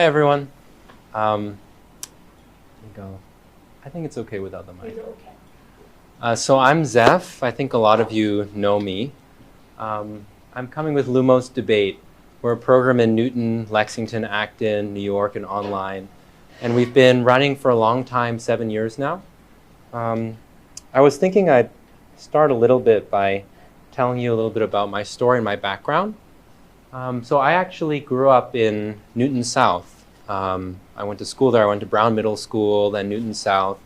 Hi, everyone. I think it's okay without the mic. It's okay. So I'm Zeph. I think a lot of you know me. I'm coming with Lumos Debate. We're a program in Newton, Lexington, Acton, New York, and online. And we've been running for a long time, 7 years now. I was thinking I'd start a little bit by telling you a little bit about my story and my background. So I actually grew up in Newton South. I went to school there. I went to Brown Middle School, then Newton South.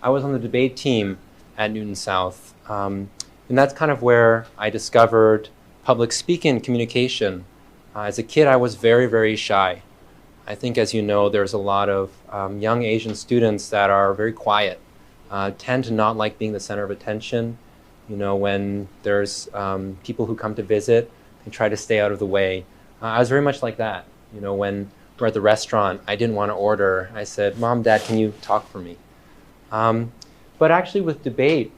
I was on the debate team at Newton South. And that's kind of where I discovered public speaking and communication. As a kid, I was very, very shy. I think, as you know, there's a lot of young Asian students that are very quiet, tend to not like being the center of attention. You know, when there's people who come to visit, and try to stay out of the way. I was very much like that. You know, when we're at the restaurant, I didn't want to order. I said, Mom, Dad, can you talk for me? But actually with debate,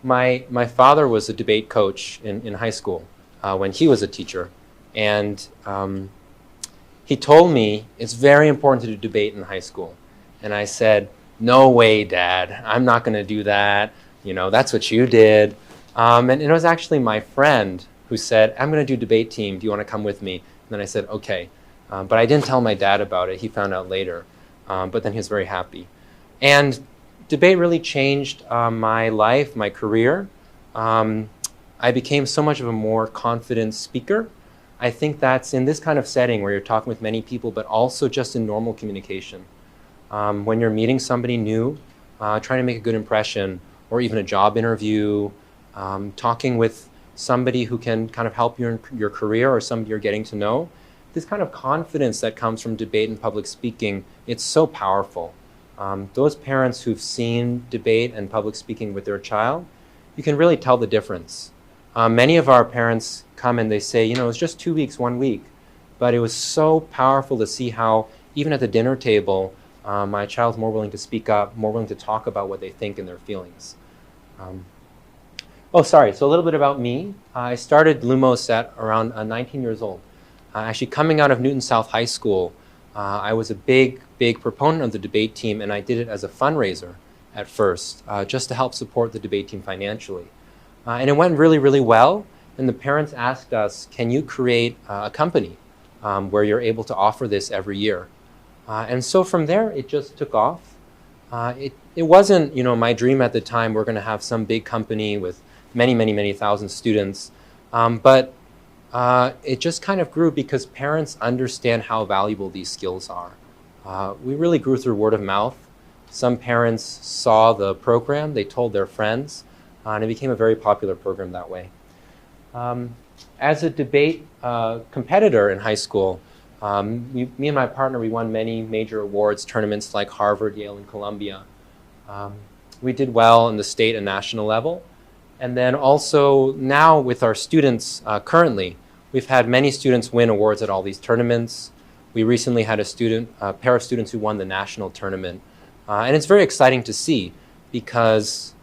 my father was a debate coach in high school when he was a teacher. And he told me it's very important to do debate in high school. And I said, no way, Dad, I'm not going to do that. You know, that's what you did. And it was actually my friend who said, I'm going to do debate team. Do you want to come with me? And then I said, okay. But I didn't tell my dad about it. He found out later. But then he was very happy. And debate really changed my life, my career. I became so much of a more confident speaker. I think that's in this kind of setting where you're talking with many people, but also just in normal communication. When you're meeting somebody new, trying to make a good impression, or even a job interview, talking with somebody who can kind of help you in your career or somebody you're getting to know. This kind of confidence that comes from debate and public speaking, it's so powerful. Those parents who've seen debate and public speaking with their child, you can really tell the difference. Many of our parents come and they say, you know, it was just 2 weeks, 1 week, but it was so powerful to see how even at the dinner table, my child's more willing to speak up, more willing to talk about what they think and their feelings. So a little bit about me. I started Lumos at around 19 years old. Actually coming out of Newton South High School, I was a big proponent of the debate team, and I did it as a fundraiser at first, just to help support the debate team financially. And it went really, really well, and the parents asked us, can you create a company where you're able to offer this every year? And so from there, it just took off. It wasn't, you know, my dream at the time, we're going to have some big company with many thousand students. But it just kind of grew because parents understand how valuable these skills are. We really grew through word of mouth. Some parents saw the program, they told their friends, and it became a very popular program that way. As a debate competitor in high school, me and my partner, we won many major awards, tournaments like Harvard, Yale, and Columbia. We did well in the state and national level. And then also now with our students currently, we've had many students win awards at all these tournaments. We recently had a pair of students who won the national tournament. And it's very exciting to see because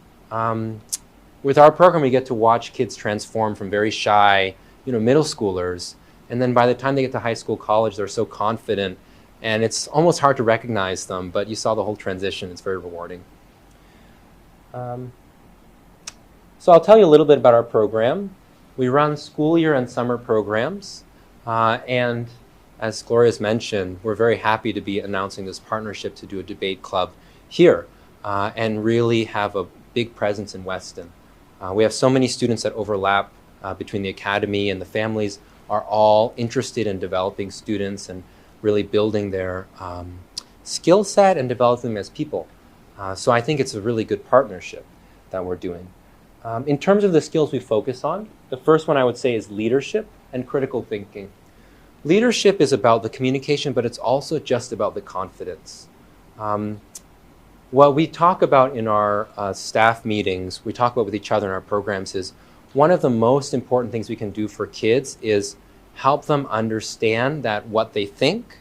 with our program, we get to watch kids transform from very shy, you know, middle schoolers. And then by the time they get to high school, college, they're so confident. And it's almost hard to recognize them, but you saw the whole transition. It's very rewarding. So I'll tell you a little bit about our program. We run school year and summer programs. And as Gloria's mentioned, we're very happy to be announcing this partnership to do a debate club here and really have a big presence in Weston. We have so many students that overlap between the academy, and the families are all interested in developing students and really building their skill set and developing them as people. So I think it's a really good partnership that we're doing. In terms of the skills we focus on, the first one I would say is leadership and critical thinking. Leadership is about the communication, but it's also just about the confidence. What we talk about in our staff meetings, we talk about with each other in our programs, is one of the most important things we can do for kids is help them understand that what they think,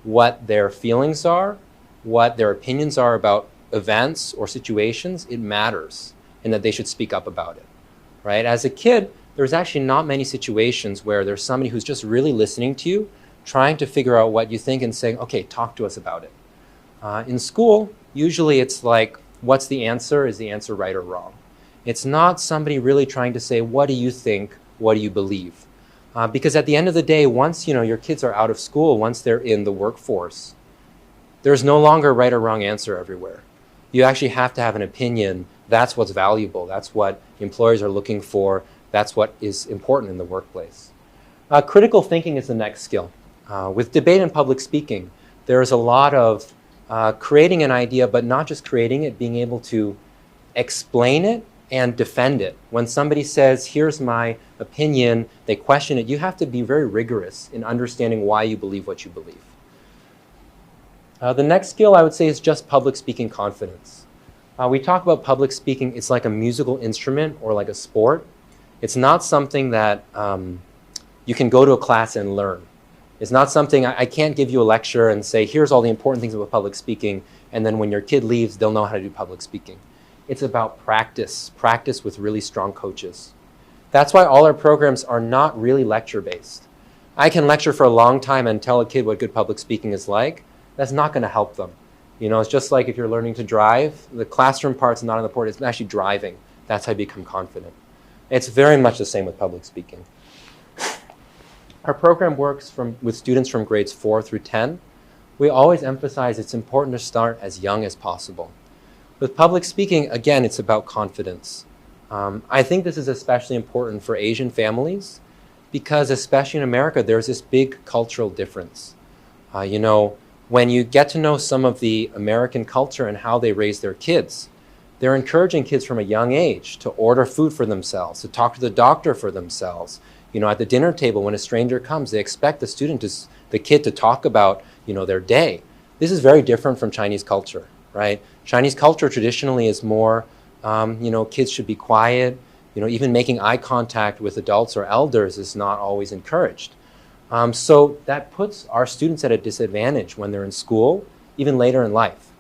what their feelings are, what their opinions are about events or situations, it matters, and that they should speak up about it, right? As a kid, there's actually not many situations where there's somebody who's just really listening to you, trying to figure out what you think and saying, okay, talk to us about it. In school, usually it's like, what's the answer? Is the answer right or wrong? It's not somebody really trying to say, what do you think? What do you believe? Because at the end of the day, once your kids are out of school, once they're in the workforce, there's no longer right or wrong answer everywhere. You actually have to have an opinion. That's what's valuable. That's what employers are looking for. That's what is important in the workplace. Critical thinking is the next skill. With debate and public speaking, there's a lot of creating an idea, but not just creating it, being able to explain it and defend it. When somebody says, here's my opinion, they question it, you have to be very rigorous in understanding why you believe what you believe. The next skill I would say is just public speaking confidence. We talk about public speaking, it's like a musical instrument or like a sport. It's not something that you can go to a class and learn. It's not something, I can't give you a lecture and say, here's all the important things about public speaking, and then when your kid leaves, they'll know how to do public speaking. It's about practice with really strong coaches. That's why all our programs are not really lecture-based. I can lecture for a long time and tell a kid what good public speaking is like. That's not going to help them. It's just like if you're learning to drive, the classroom part's not important, it's actually driving. That's how you become confident. It's very much the same with public speaking. Our program works with students from grades 4 through 10. We always emphasize it's important to start as young as possible. With public speaking, again, it's about confidence. I think this is especially important for Asian families because especially in America, there's this big cultural difference. When you get to know some of the American culture and how they raise their kids, they're encouraging kids from a young age to order food for themselves, to talk to the doctor for themselves. At the dinner table, when a stranger comes, they expect the kid to talk about, their day. This is very different from Chinese culture, right? Chinese culture traditionally is more, kids should be quiet. Even making eye contact with adults or elders is not always encouraged. So that puts our students at a disadvantage when they're in school, even later in life,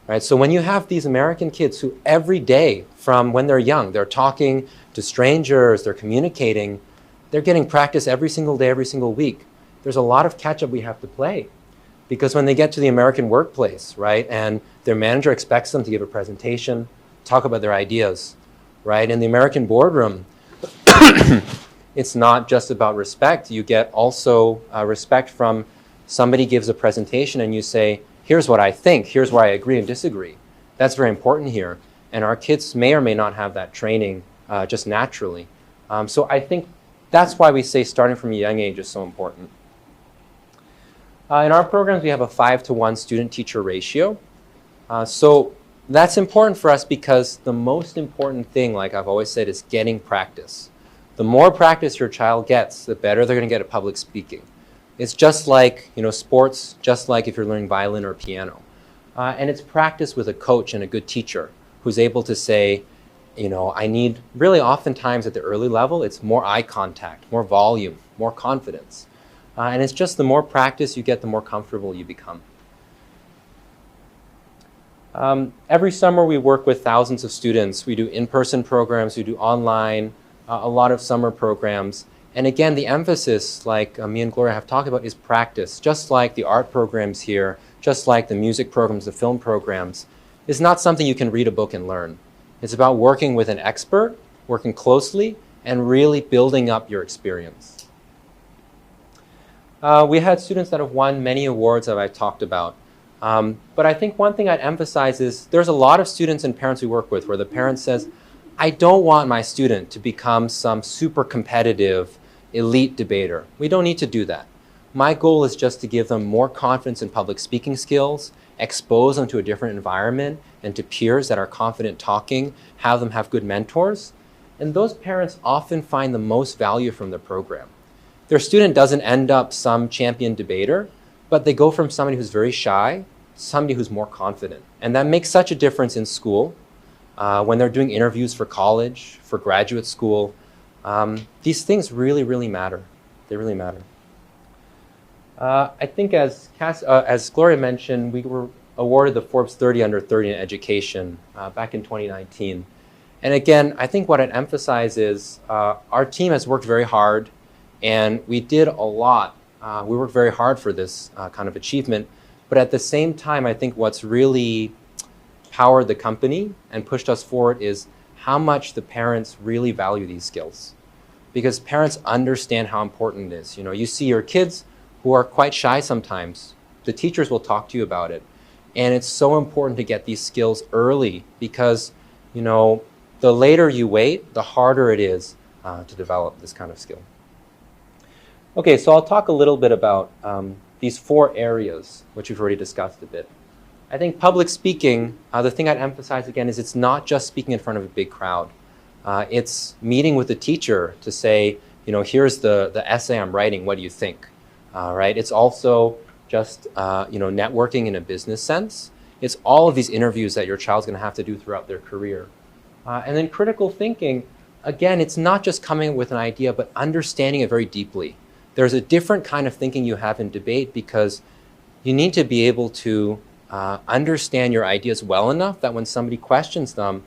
right? So when you have these American kids who every day from when they're young, they're talking to strangers, they're communicating, they're getting practice every single day, every single week. There's a lot of catch-up we have to play because when they get to the American workplace, right, and their manager expects them to give a presentation, talk about their ideas, right? In the American boardroom, it's not just about respect. You get also respect from somebody gives a presentation and you say, here's what I think, here's where I agree and disagree. That's very important here. And our kids may or may not have that training just naturally. So I think that's why we say starting from a young age is so important. In our programs, we have a 5-to-1 student-teacher ratio. So that's important for us because the most important thing, like I've always said, is getting practice. The more practice your child gets, the better they're going to get at public speaking. It's just like, sports, just like if you're learning violin or piano. And it's practice with a coach and a good teacher who's able to say, I need, really oftentimes at the early level, it's more eye contact, more volume, more confidence. And it's just the more practice you get, the more comfortable you become. Every summer we work with thousands of students. We do in-person programs, we do online, a lot of summer programs. And again, the emphasis, like me and Gloria have talked about, is practice. Just like the art programs here, just like the music programs, the film programs, it's not something you can read a book and learn. It's about working with an expert, working closely, and really building up your experience. We had students that have won many awards that I've talked about. But I think one thing I'd emphasize is there's a lot of students and parents we work with where the parent says, I don't want my student to become some super competitive elite debater. We don't need to do that. My goal is just to give them more confidence in public speaking skills, expose them to a different environment and to peers that are confident talking, have them have good mentors. And those parents often find the most value from the program. Their student doesn't end up some champion debater, but they go from somebody who's very shy to somebody who's more confident. And that makes such a difference in school. When they're doing interviews for college, for graduate school, these things really, really matter. They really matter. I think as Gloria mentioned, we were awarded the Forbes 30 Under 30 in education back in 2019. And again, I think what I'd emphasize is our team has worked very hard and we did a lot We work very hard for this kind of achievement. But at the same time, I think what's really powered the company and pushed us forward is how much the parents really value these skills. Because parents understand how important it is. You know, you see your kids who are quite shy sometimes. The teachers will talk to you about it. And it's so important to get these skills early because, you know, the later you wait, the harder it is to develop this kind of skill. Okay, so I'll talk a little bit about these 4 areas, which we've already discussed a bit. I think public speaking, the thing I'd emphasize again is it's not just speaking in front of a big crowd. It's meeting with the teacher to say, you know, here's the essay I'm writing, what do you think? Right? It's also just, you know, networking in a business sense. It's all of these interviews that your child's going to have to do throughout their career. And then critical thinking, again, it's not just coming up with an idea, but understanding it very deeply. There's a different kind of thinking you have in debate because you need to be able to understand your ideas well enough that when somebody questions them,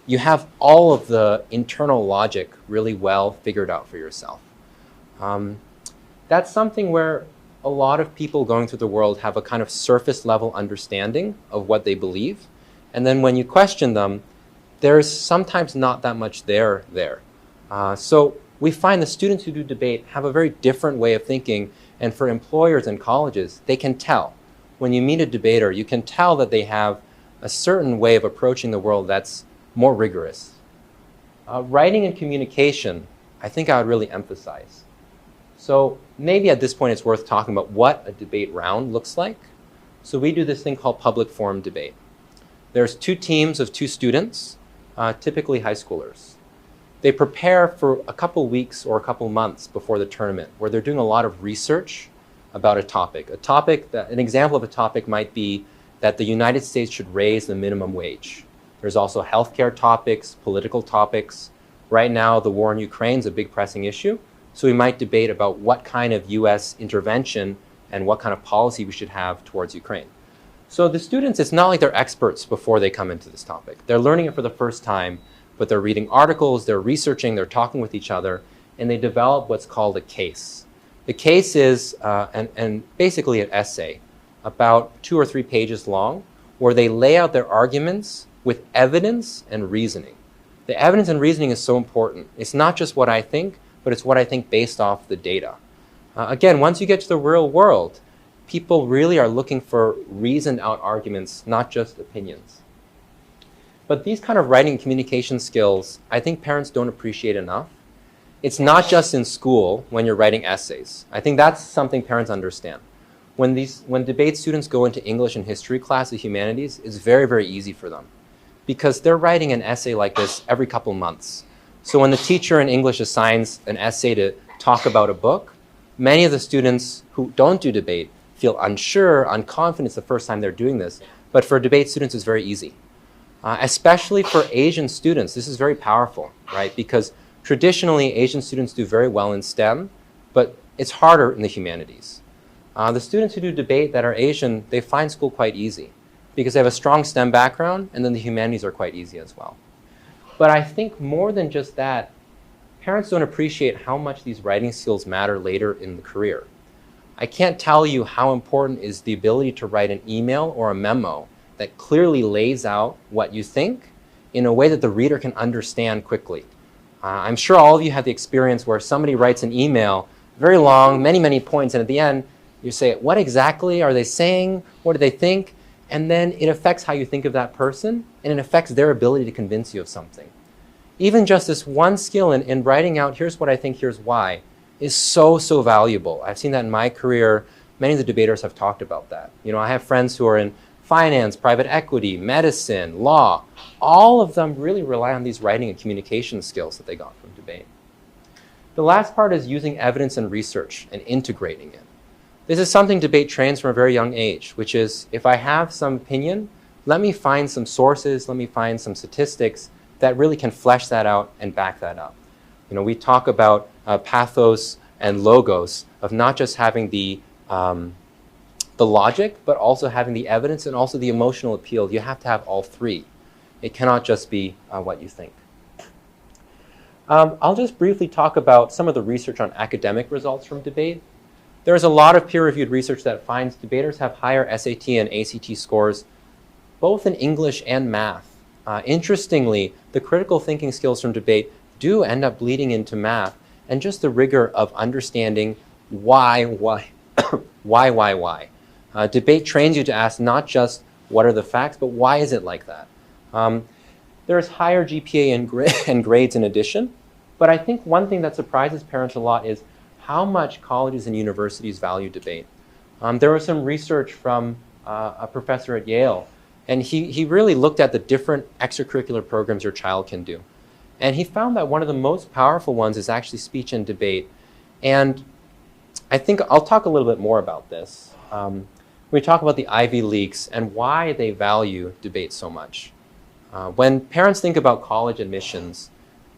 you have all of the internal logic really well figured out for yourself. That's something where a lot of people going through the world have a kind of surface level understanding of what they believe. And then when you question them, there's sometimes not that much there. So we find the students who do debate have a very different way of thinking. And for employers and colleges, they can tell. When you meet a debater, you can tell that they have a certain way of approaching the world that's more rigorous. Writing and communication, I think I would really emphasize. So maybe at this point it's worth talking about what a debate round looks like. So we do this thing called public forum debate. There's 2 teams of 2 students, typically high schoolers. They prepare for a couple weeks or a couple months before the tournament where they're doing a lot of research about a topic. An example of a topic might be that the United States should raise the minimum wage. There's also healthcare topics, political topics. Right now, the war in Ukraine is a big pressing issue. So we might debate about what kind of US intervention and what kind of policy we should have towards Ukraine. So the students, it's not like they're experts before they come into this topic. They're learning it for the first time, but they're reading articles, they're researching, they're talking with each other, and they develop what's called a case. The case is basically an essay about 2 or 3 pages long where they lay out their arguments with evidence and reasoning. The evidence and reasoning is so important. It's not just what I think, but it's what I think based off the data. Again, once you get to the real world, people really are looking for reasoned out arguments, not just opinions. But these kind of writing and communication skills, I think parents don't appreciate enough. It's not just in school when you're writing essays. I think that's something parents understand. When debate students go into English and history class, the humanities, it's very, very easy for them because they're writing an essay like this every couple months. So when the teacher in English assigns an essay to talk about a book, many of the students who don't do debate feel unsure, unconfident the first time they're doing this. But for debate students, it's very easy. Especially for Asian students, this is very powerful, right? Because traditionally, Asian students do very well in STEM, but it's harder in the humanities. The students who do debate that are Asian, they find school quite easy because they have a strong STEM background, and then the humanities are quite easy as well. But I think more than just that, parents don't appreciate how much these writing skills matter later in the career. I can't tell you how important is the ability to write an email or a memo that clearly lays out what you think in a way that the reader can understand quickly. I'm sure all of you have the experience where somebody writes an email, very long, many, many points, and at the end, you say, what exactly are they saying? What do they think? And then it affects how you think of that person, and it affects their ability to convince you of something. Even just this one skill in writing out, here's what I think, here's why, is so, so valuable. I've seen that in my career. Many of the debaters have talked about that. You know, I have friends who are in finance, private equity, medicine, law. All of them really rely on these writing and communication skills that they got from debate. The last part is using evidence and research and integrating it. This is something debate trains from a very young age, which is if I have some opinion, let me find some sources, let me find some statistics that really can flesh that out and back that up. You know, we talk about pathos and logos of not just having the logic, but also having the evidence and also the emotional appeal. You have to have all 3. It cannot just be what you think. I'll just briefly talk about some of the research on academic results from debate. There's a lot of peer-reviewed research that finds debaters have higher SAT and ACT scores, both in English and math. Interestingly, the critical thinking skills from debate do end up bleeding into math, and just the rigor of understanding why. Debate trains you to ask not just what are the facts, but why is it like that? There's higher GPA and grades in addition, but I think one thing that surprises parents a lot is how much colleges and universities value debate. There was some research from a professor at Yale, and he really looked at the different extracurricular programs your child can do. And he found that one of the most powerful ones is actually speech and debate. And I think I'll talk a little bit more about this. We talk about the Ivy Leagues and why they value debate so much. When parents think about college admissions,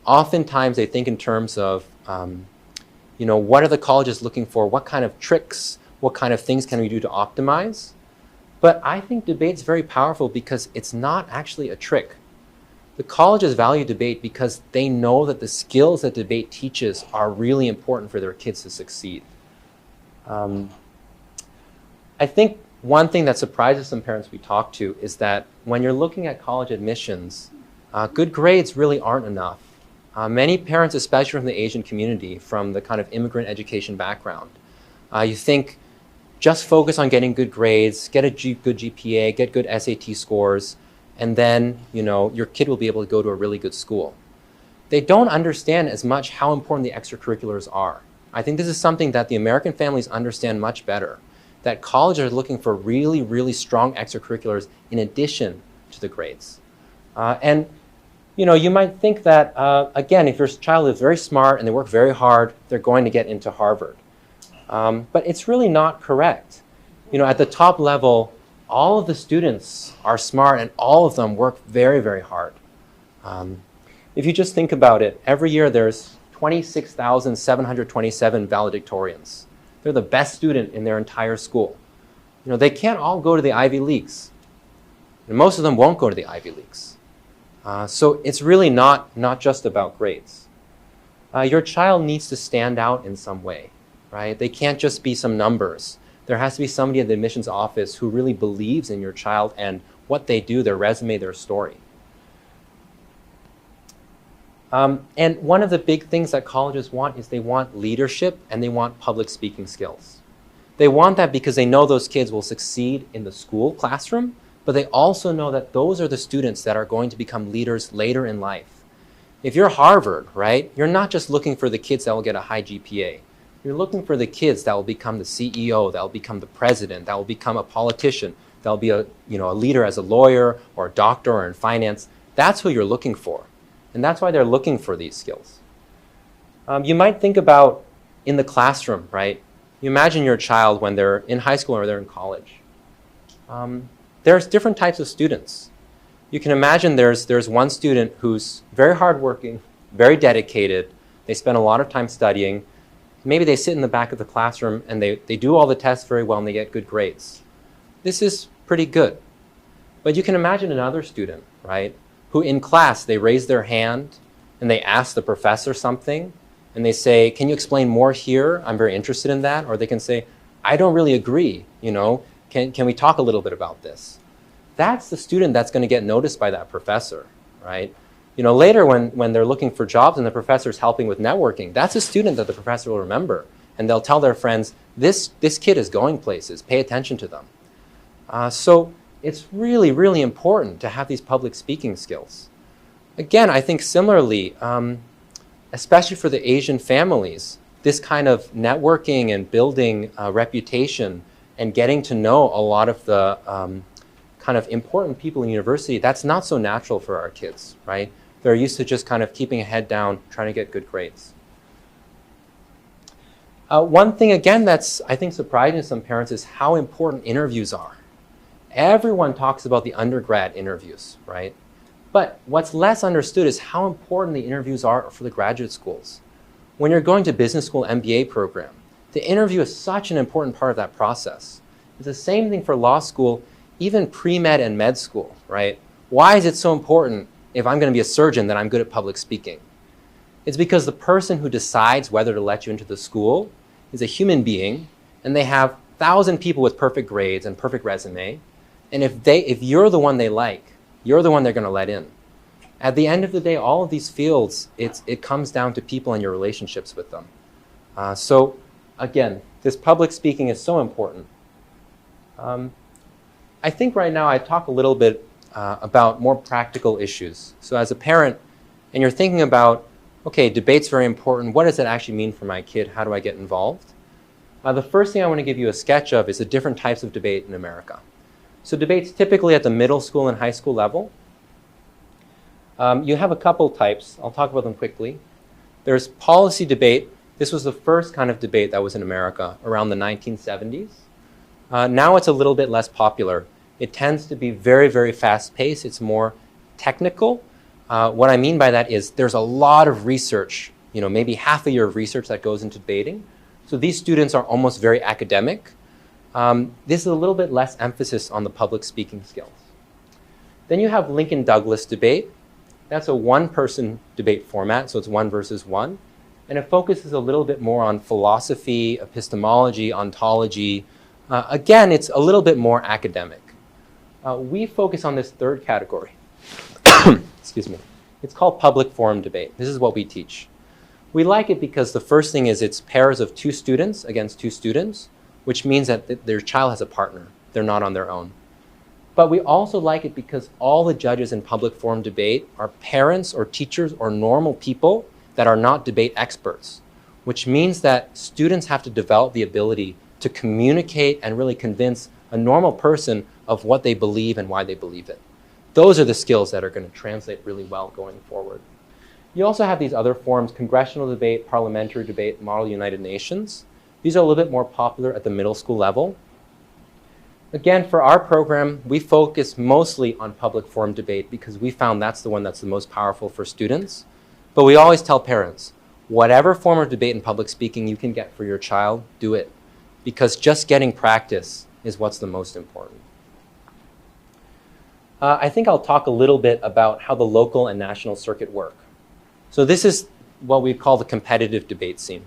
oftentimes they think in terms of, what are the colleges looking for? What kind of tricks, what kind of things can we do to optimize? But I think debate's very powerful because it's not actually a trick. The colleges value debate because they know that the skills that debate teaches are really important for their kids to succeed. I think one thing that surprises some parents we talk to is that when you're looking at college admissions, good grades really aren't enough. Many parents, especially from the Asian community, from the kind of immigrant education background, you think just focus on getting good grades, get a good GPA, get good SAT scores, and then your kid will be able to go to a really good school. They don't understand as much how important the extracurriculars are. I think this is something that the American families understand much better, that colleges are looking for really, really strong extracurriculars in addition to the grades. And you might think that, again, if your child is very smart and they work very hard, they're going to get into Harvard. But it's really not correct. At the top level, all of the students are smart and all of them work very, very hard. If you just think about it, every year there's 26,727 valedictorians. They're the best student in their entire school. They can't all go to the Ivy Leagues. And most of them won't go to the Ivy Leagues. So it's really not just about grades. Your child needs to stand out in some way, right? They can't just be some numbers. There has to be somebody at the admissions office who really believes in your child and what they do, their resume, their story. And one of the big things that colleges want is they want leadership and they want public speaking skills. They want that because they know those kids will succeed in the school classroom, but they also know that those are the students that are going to become leaders later in life. If you're Harvard, right, you're not just looking for the kids that will get a high GPA. You're looking for the kids that will become the CEO, that will become the president, that will become a politician, that will be a leader as a lawyer or a doctor or in finance. That's who you're looking for. And that's why they're looking for these skills. You might think about in the classroom, right? You imagine your child when they're in high school or they're in college. There's different types of students. You can imagine there's one student who's very hardworking, very dedicated. They spend a lot of time studying. Maybe they sit in the back of the classroom and they do all the tests very well and they get good grades. This is pretty good. But you can imagine another student, right, who in class they raise their hand and they ask the professor something and they say, can you explain more here? I'm very interested in that. Or they can say, I don't really agree. Can we talk a little bit about this? That's the student that's going to get noticed by that professor, right? Later when they're looking for jobs and the professor's helping with networking, that's a student that the professor will remember. And they'll tell their friends, this kid is going places, pay attention to them. So it's really, really important to have these public speaking skills. Again, I think similarly, especially for the Asian families, this kind of networking and building a reputation and getting to know a lot of the kind of important people in university, that's not so natural for our kids, right? They're used to just kind of keeping a head down, trying to get good grades. One thing, again, that's, I think, surprising to some parents is how important interviews are. Everyone talks about the undergrad interviews, right? But what's less understood is how important the interviews are for the graduate schools. When you're going to business school MBA program, the interview is such an important part of that process. It's the same thing for law school, even pre-med and med school, right? Why is it so important if I'm going to be a surgeon that I'm good at public speaking? It's because the person who decides whether to let you into the school is a human being, and they have 1,000 people with perfect grades and perfect resume, and if you're the one they like, you're the one they're going to let in. At the end of the day, all of these fields, it comes down to people and your relationships with them. So again, this public speaking is so important. I think right now I talk a little bit about more practical issues. So as a parent, and you're thinking about, okay, debate's very important. What does it actually mean for my kid? How do I get involved? The first thing I want to give you a sketch of is the different types of debate in America. So debates typically at the middle school and high school level. You have a couple types. I'll talk about them quickly. There's policy debate. This was the first kind of debate that was in America around the 1970s. Now it's a little bit less popular. It tends to be very, very fast-paced. It's more technical. What I mean by that is there's a lot of research, maybe half a year of research that goes into debating. So these students are almost very academic. This is a little bit less emphasis on the public speaking skills. Then you have Lincoln Douglas debate. That's a one-person debate format, so it's one versus one. And it focuses a little bit more on philosophy, epistemology, ontology. Again, it's a little bit more academic. We focus on this third category. Excuse me. It's called public forum debate. This is what we teach. We like it because the first thing is it's pairs of two students against two students, which means that their child has a partner. They're not on their own. But we also like it because all the judges in public forum debate are parents or teachers or normal people that are not debate experts, which means that students have to develop the ability to communicate and really convince a normal person of what they believe and why they believe it. Those are the skills that are going to translate really well going forward. You also have these other forms: congressional debate, parliamentary debate, Model United Nations. These are a little bit more popular at the middle school level. Again, for our program, we focus mostly on public forum debate because we found that's the one that's the most powerful for students. But we always tell parents, whatever form of debate and public speaking you can get for your child, do it. Because just getting practice is what's the most important. I think I'll talk a little bit about how the local and national circuit work. So this is what we call the competitive debate scene.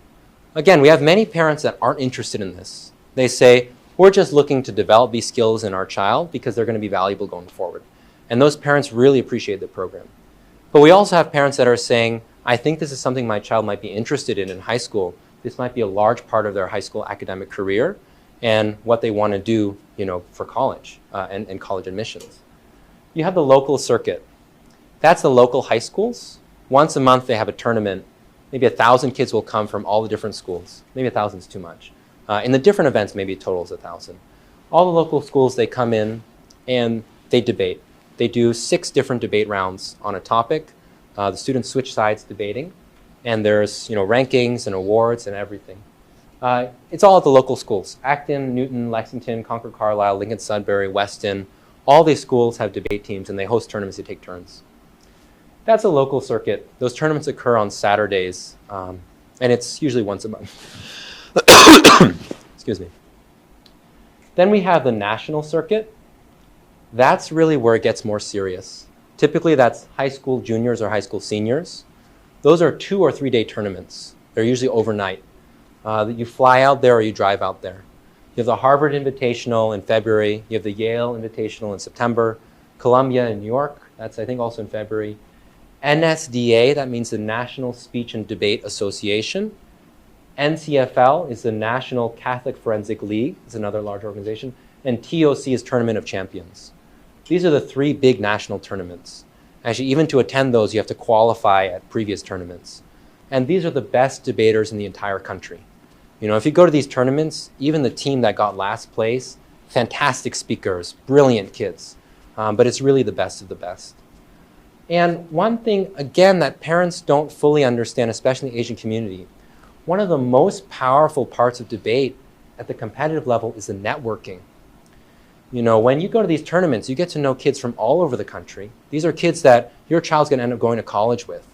Again, we have many parents that aren't interested in this. They say, we're just looking to develop these skills in our child because they're going to be valuable going forward. And those parents really appreciate the program. But we also have parents that are saying, I think this is something my child might be interested in high school. This might be a large part of their high school academic career and what they want to do, for college and college admissions. You have the local circuit. That's the local high schools. Once a month, they have a tournament. Maybe 1,000 kids will come from all the different schools. Maybe 1,000 is too much. In the different events, maybe a total is 1,000. All the local schools, they come in and they debate. They do 6 different debate rounds on a topic. The students switch sides debating. And there's rankings and awards and everything. It's all at the local schools: Acton, Newton, Lexington, Concord, Carlisle, Lincoln, Sudbury, Weston. All these schools have debate teams and they host tournaments. They take turns. That's a local circuit. Those tournaments occur on Saturdays, and it's usually once a month. Excuse me. Then we have the national circuit. That's really where it gets more serious. Typically, that's high school juniors or high school seniors. Those are 2 or 3 day tournaments. They're usually overnight. You fly out there or you drive out there. You have the Harvard Invitational in February. You have the Yale Invitational in September. Columbia in New York, that's I think also in February. NSDA, that means the National Speech and Debate Association. NCFL is the National Catholic Forensic League. It's another large organization. And TOC is Tournament of Champions. These are the 3 big national tournaments. Actually, even to attend those, you have to qualify at previous tournaments. And these are the best debaters in the entire country. If you go to these tournaments, even the team that got last place, fantastic speakers, brilliant kids. But it's really the best of the best. And one thing, again, that parents don't fully understand, especially in the Asian community, one of the most powerful parts of debate at the competitive level is the networking. When you go to these tournaments, you get to know kids from all over the country. These are kids that your child's going to end up going to college with.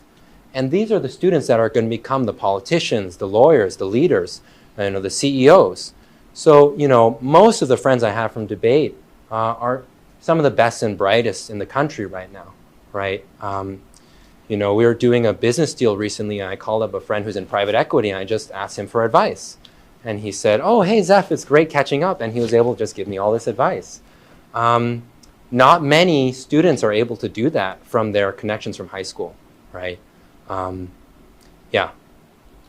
And these are the students that are going to become the politicians, the lawyers, the leaders, the CEOs. So, most of the friends I have from debate are some of the best and brightest in the country right now, right? We were doing a business deal recently, and I called up a friend who's in private equity, and I just asked him for advice. And he said, oh, hey, Zeph, it's great catching up. And he was able to just give me all this advice. Not many students are able to do that from their connections from high school, right? Yeah,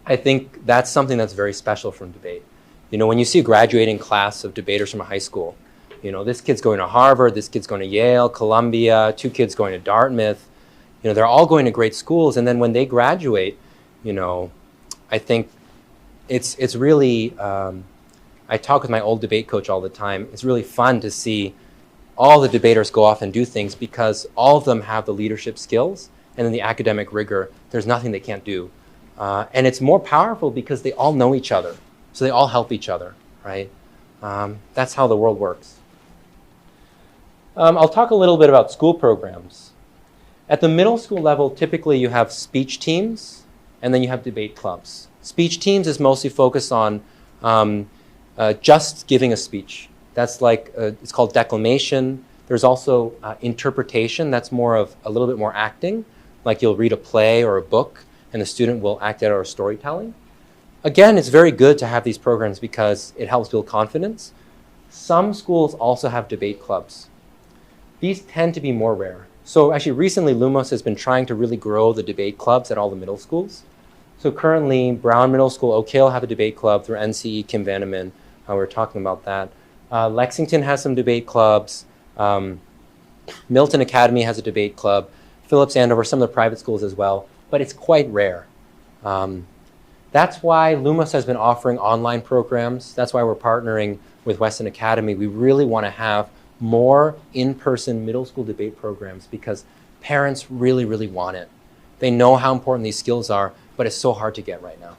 I think that's something that's very special from debate. You know, when you see a graduating class of debaters from a high school, you know, this kid's going to Harvard, this kid's going to Yale, Columbia, 2 kids going to Dartmouth. You know, they're all going to great schools. And then when they graduate, you know, I think it's really, I talk with my old debate coach all the time. It's really fun to see all the debaters go off and do things because all of them have the leadership skills and then the academic rigor. There's nothing they can't do. And it's more powerful because they all know each other. So they all help each other, right? That's how the world works. I'll talk a little bit about school programs. At the middle school level, typically you have speech teams and then you have debate clubs. Speech teams is mostly focused on just giving a speech. That's like, it's called declamation. There's also interpretation. That's more of a little bit more acting. Like you'll read a play or a book and the student will act out our storytelling. Again, it's very good to have these programs because it helps build confidence. Some schools also have debate clubs. These tend to be more rare. So actually recently Lumos has been trying to really grow the debate clubs at all the middle schools. So currently Brown Middle School, Oak Hill have a debate club through NCE, Kim Vanneman. We were talking about that. Lexington has some debate clubs. Milton Academy has a debate club. Phillips Andover, some of the private schools as well, but it's quite rare. That's why Lumos has been offering online programs. That's why we're partnering with Weston Academy. We really want to have more in-person middle school debate programs because parents really, really want it. They know how important these skills are, but it's so hard to get right now.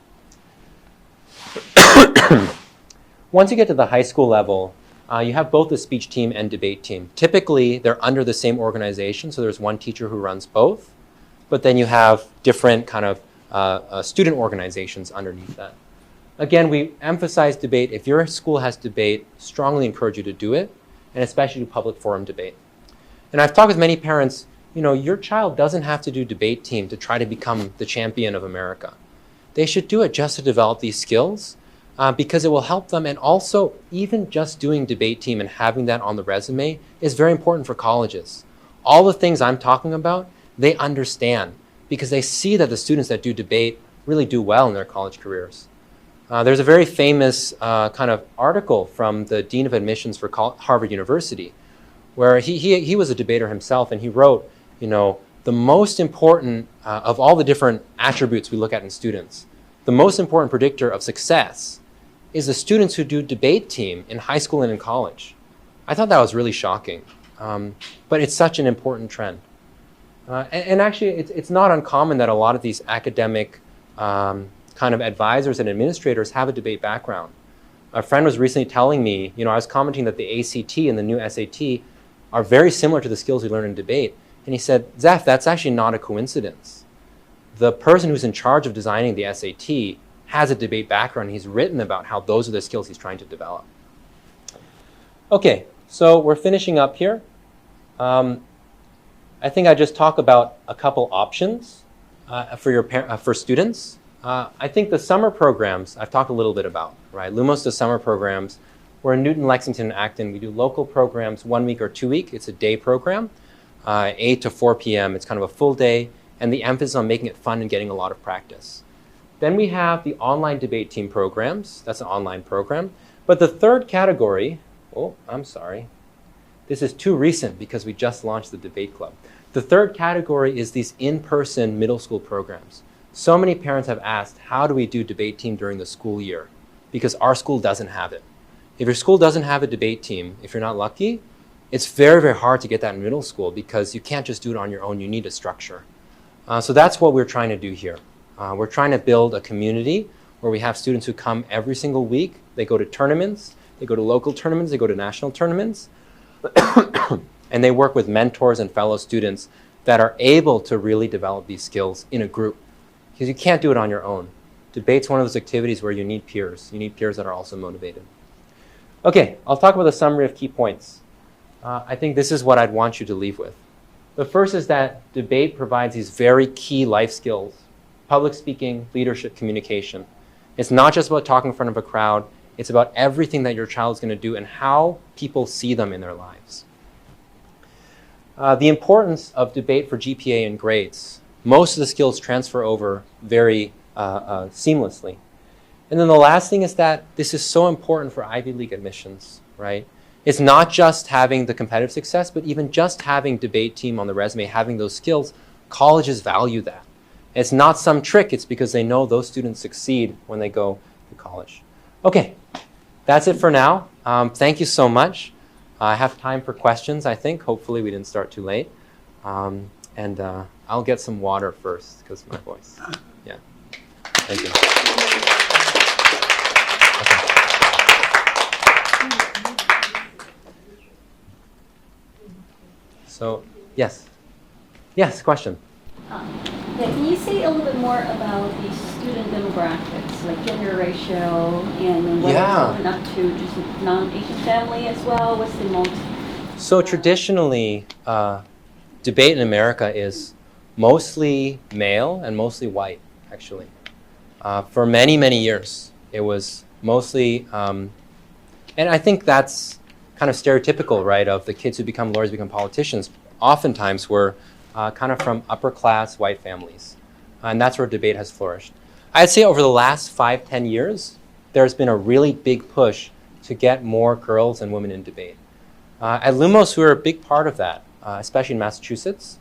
Once you get to the high school level, you have both the speech team and debate team. Typically, they're under the same organization, so there's one teacher who runs both, but then you have different kind of student organizations underneath that. Again, we emphasize debate. If your school has debate, strongly encourage you to do it, and especially do public forum debate. And I've talked with many parents, you know, your child doesn't have to do debate team to try to become the champion of America. They should do it just to develop these skills because it will help them. And also, even just doing debate team and having that on the resume is very important for colleges. All the things I'm talking about, they understand because they see that the students that do debate really do well in their college careers. There's a very famous kind of article from the Dean of Admissions for Harvard University where he was a debater himself and he wrote, you know, the most important of all the different attributes we look at in students, the most important predictor of success is the students who do debate team in high school and in college. I thought that was really shocking, but it's such an important trend. And actually, it's not uncommon that a lot of these academic kind of advisors and administrators have a debate background. A friend was recently telling me, you know, I was commenting that the ACT and the new SAT are very similar to the skills we learn in debate. And he said, Zeph, that's actually not a coincidence. The person who's in charge of designing the SAT has a debate background. He's written about how those are the skills he's trying to develop. Okay, so we're finishing up here. I think I just talk about a couple options for students. I think the summer programs I've talked a little bit about, right? Lumos does summer programs. We're in Newton, Lexington, and Acton. We do local programs 1 week or 2 week. It's a day program, 8 to 4 p.m. It's kind of a full day, and the emphasis on making it fun and getting a lot of practice. Then we have the online debate team programs. That's an online program. But the third category, oh, I'm sorry. This is too recent because we just launched the debate club. The third category is these in-person middle school programs. So many parents have asked, how do we do debate team during the school year? Because our school doesn't have it. If your school doesn't have a debate team, if you're not lucky, it's very, very hard to get that in middle school because you can't just do it on your own. You need a structure. So that's what we're trying to do here. We're trying to build a community where we have students who come every single week. They go to tournaments. They go to local tournaments. They go to national tournaments. And they work with mentors and fellow students that are able to really develop these skills in a group. Because you can't do it on your own. Debate's one of those activities where you need peers. You need peers that are also motivated. Okay, I'll talk about a summary of key points. I think this is what I'd want you to leave with. The first is that debate provides these very key life skills: public speaking, leadership, communication. It's not just about talking in front of a crowd. It's about everything that your child is going to do and how people see them in their lives. The importance of debate for GPA and grades. Most of the skills transfer over very seamlessly. And then the last thing is that this is so important for Ivy League admissions, right? It's not just having the competitive success, but even just having debate team on the resume, having those skills. Colleges value that. It's not some trick. It's because they know those students succeed when they go to college. Okay, that's it for now. Thank you so much. I have time for questions, I think. Hopefully we didn't start too late. And I'll get some water first because of my voice. Yeah. Thank you. So, yes. Yes, question. Can you say a little bit more about the student demographics, like gender ratio, and whether it's open up to just non-Asian family as well? What's the most? So traditionally, debate in America is mostly male and mostly white, actually. For many, many years, it was mostly, and I think that's kind of stereotypical, right, of the kids who become lawyers, become politicians, oftentimes were kind of from upper class white families. And that's where debate has flourished. I'd say over the last 5-10 years, there's been a really big push to get more girls and women in debate. At Lumos, we're a big part of that, especially in Massachusetts.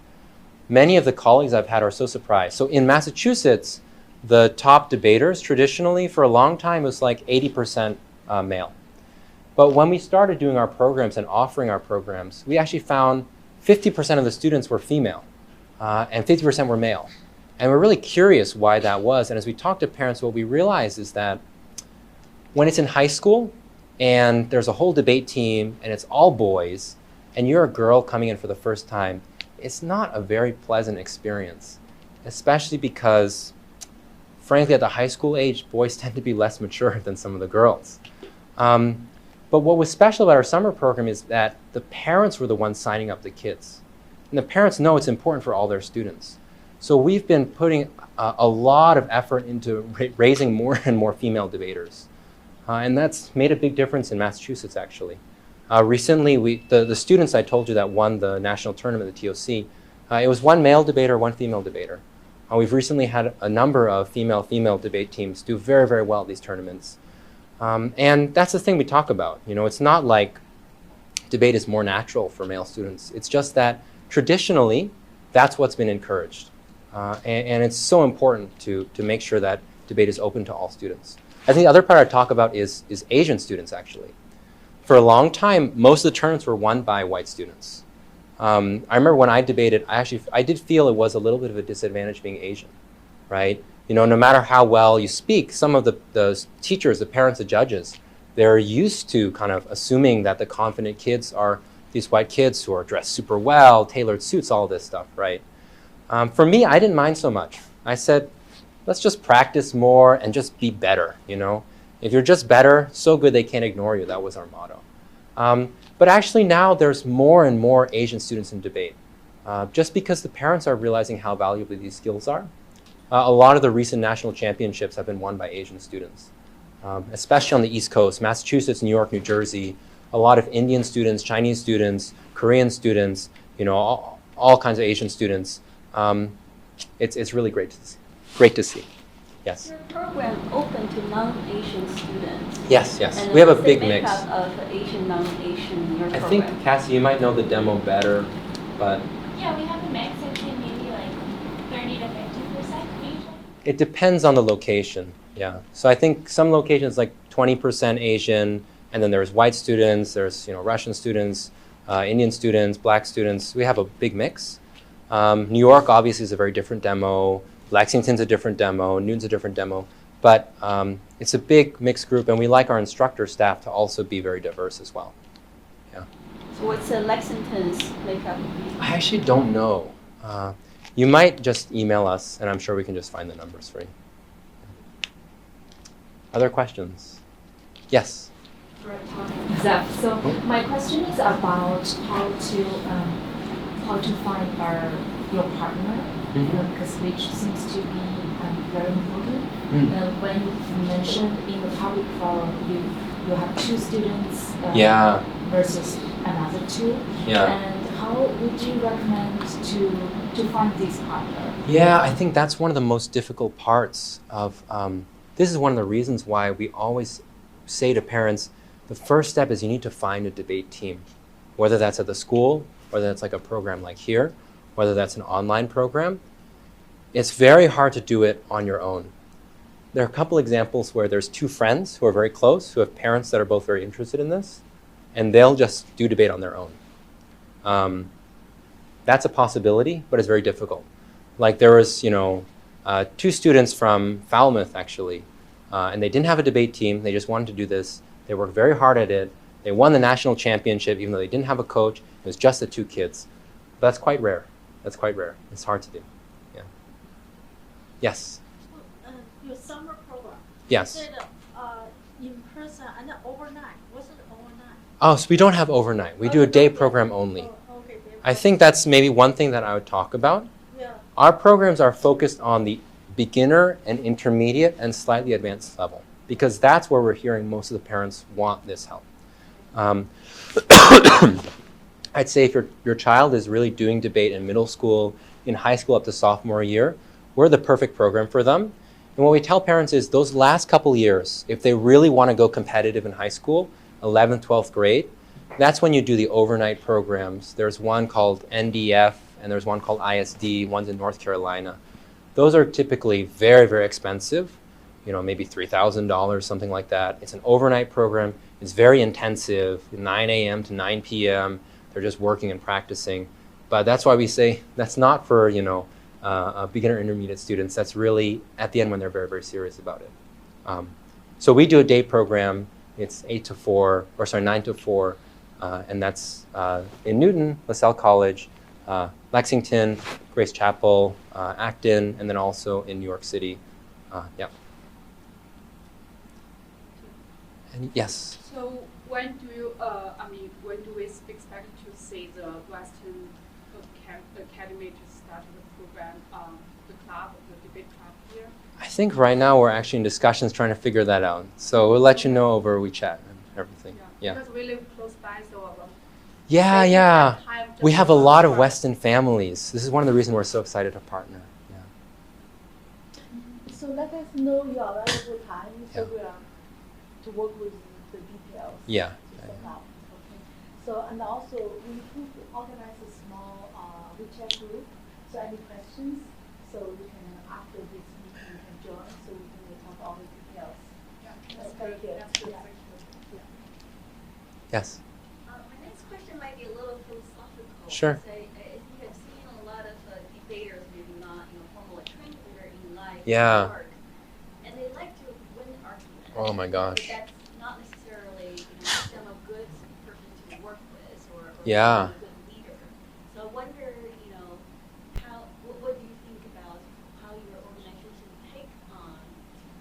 Many of the colleagues I've had are so surprised. So in Massachusetts, the top debaters traditionally for a long time was like 80% male. But when we started doing our programs and offering our programs, we actually found 50% of the students were female and 50% were male. And we're really curious why that was. And as we talk to parents, what we realize is that when it's in high school and there's a whole debate team and it's all boys and you're a girl coming in for the first time, it's not a very pleasant experience, especially because, frankly, at the high school age, boys tend to be less mature than some of the girls. But what was special about our summer program is that the parents were the ones signing up the kids. And the parents know it's important for all their students. So we've been putting a lot of effort into raising more and more female debaters. And that's made a big difference in Massachusetts, actually. Recently, the students I told you that won the national tournament, the TOC, it was one male debater, one female debater. We've recently had a number of female debate teams do very, very well at these tournaments. And that's the thing we talk about. You know, it's not like debate is more natural for male students. It's just that traditionally, that's what's been encouraged. And it's so important to make sure that debate is open to all students. I think the other part I talk about is Asian students, actually. For a long time, most of the tournaments were won by white students. I remember when I debated, I did feel it was a little bit of a disadvantage being Asian, right? You know, no matter how well you speak, some of the teachers, the parents, the judges, they're used to kind of assuming that the confident kids are these white kids who are dressed super well, tailored suits, all this stuff, right? For me, I didn't mind so much. I said, let's just practice more and just be better, you know? If you're just better, so good they can't ignore you. That was our motto. But actually now there's more and more Asian students in debate, just because the parents are realizing how valuable these skills are. A lot of the recent national championships have been won by Asian students, especially on the East Coast, Massachusetts, New York, New Jersey, a lot of Indian students, Chinese students, Korean students, you know, all kinds of Asian students. It's really great to see. Yes. Is your program open to non-Asian students? Yes. And We have a big mix. Of Asian, non-Asian in your program? I think, Cassie, you might know the demo better, but... Yeah, we have a mix. I'd say maybe like 30 to 50% Asian. It depends on the location, yeah. So I think some locations like 20% Asian, and then there's white students, there's Russian students, Indian students, black students. We have a big mix. New York obviously is a very different demo. Lexington's a different demo. Newton's a different demo. But it's a big mixed group, and we like our instructor staff to also be very diverse as well. Yeah. So what's Lexington's makeup? I actually don't know. You might just email us, and I'm sure we can just find the numbers for you. Other questions? Yes? Zeph, so my question is about how to find your partner, because which seems to be very important When you mentioned in the public forum, you have 2 students versus another 2. And how would you recommend to find this partner? Yeah, I think that's one of the most difficult parts of, this is one of the reasons why we always say to parents, the first step is you need to find a debate team, whether that's at the school, whether that's like a program like here, whether that's an online program. It's very hard to do it on your own. There are a couple examples where there's 2 friends who are very close, who have parents that are both very interested in this, and they'll just do debate on their own. That's a possibility, but it's very difficult. Like there was, 2 students from Falmouth actually, and they didn't have a debate team. They just wanted to do this. They worked very hard at it. They won the national championship, even though they didn't have a coach. It was just the 2 kids. But that's quite rare. That's quite rare. It's hard to do. Yeah. Yes. Your summer program. Yes. You said in person and then overnight. What's it overnight? Oh, so we don't have overnight. We do a day program only. Okay. I think that's maybe one thing that I would talk about. Yeah. Our programs are focused on the beginner and intermediate and slightly advanced level, because that's where we're hearing most of the parents want this help. I'd say if your child is really doing debate in middle school, in high school up to sophomore year, we're the perfect program for them. And what we tell parents is those last couple years, if they really want to go competitive in high school, 11th, 12th grade, that's when you do the overnight programs. There's one called NDF, and there's one called ISD, one's in North Carolina. Those are typically very, very expensive, maybe $3,000, something like that. It's an overnight program. It's very intensive, 9 a.m. to 9 p.m. They're just working and practicing. But that's why we say that's not for, beginner intermediate students. That's really at the end when they're very, very serious about it. So we do a day program. It's 9 to 4, and that's in Newton, LaSalle College, Lexington, Grace Chapel, Acton, and then also in New York City. Yeah. And yes. So when do you, when do we expect to see the Western Academy to start the program, the debate club here? I think right now we're actually in discussions trying to figure that out. So we'll let you know over WeChat and everything. Yeah. Because we live close by, so yeah. We have a lot of Western families. This is one of the reasons we're so excited to partner. Yeah. So let us know your available time so we are to work with the details. Yeah. To set up. Okay. So and also we could organize a small WeChat group. So any questions? So you can after this meeting you can join so we can talk all the details. Yeah. Thank you. That's good. Yeah. Yes. My next question might be a little philosophical. Sure. Say, if you have seen a lot of debaters, maybe not formally trained later in life, Yeah. work, and they like to win arguments. Oh my gosh. But that's not necessarily them a good person to work with or Yeah. a good leader. So I wonder, what do you think about how your organization take on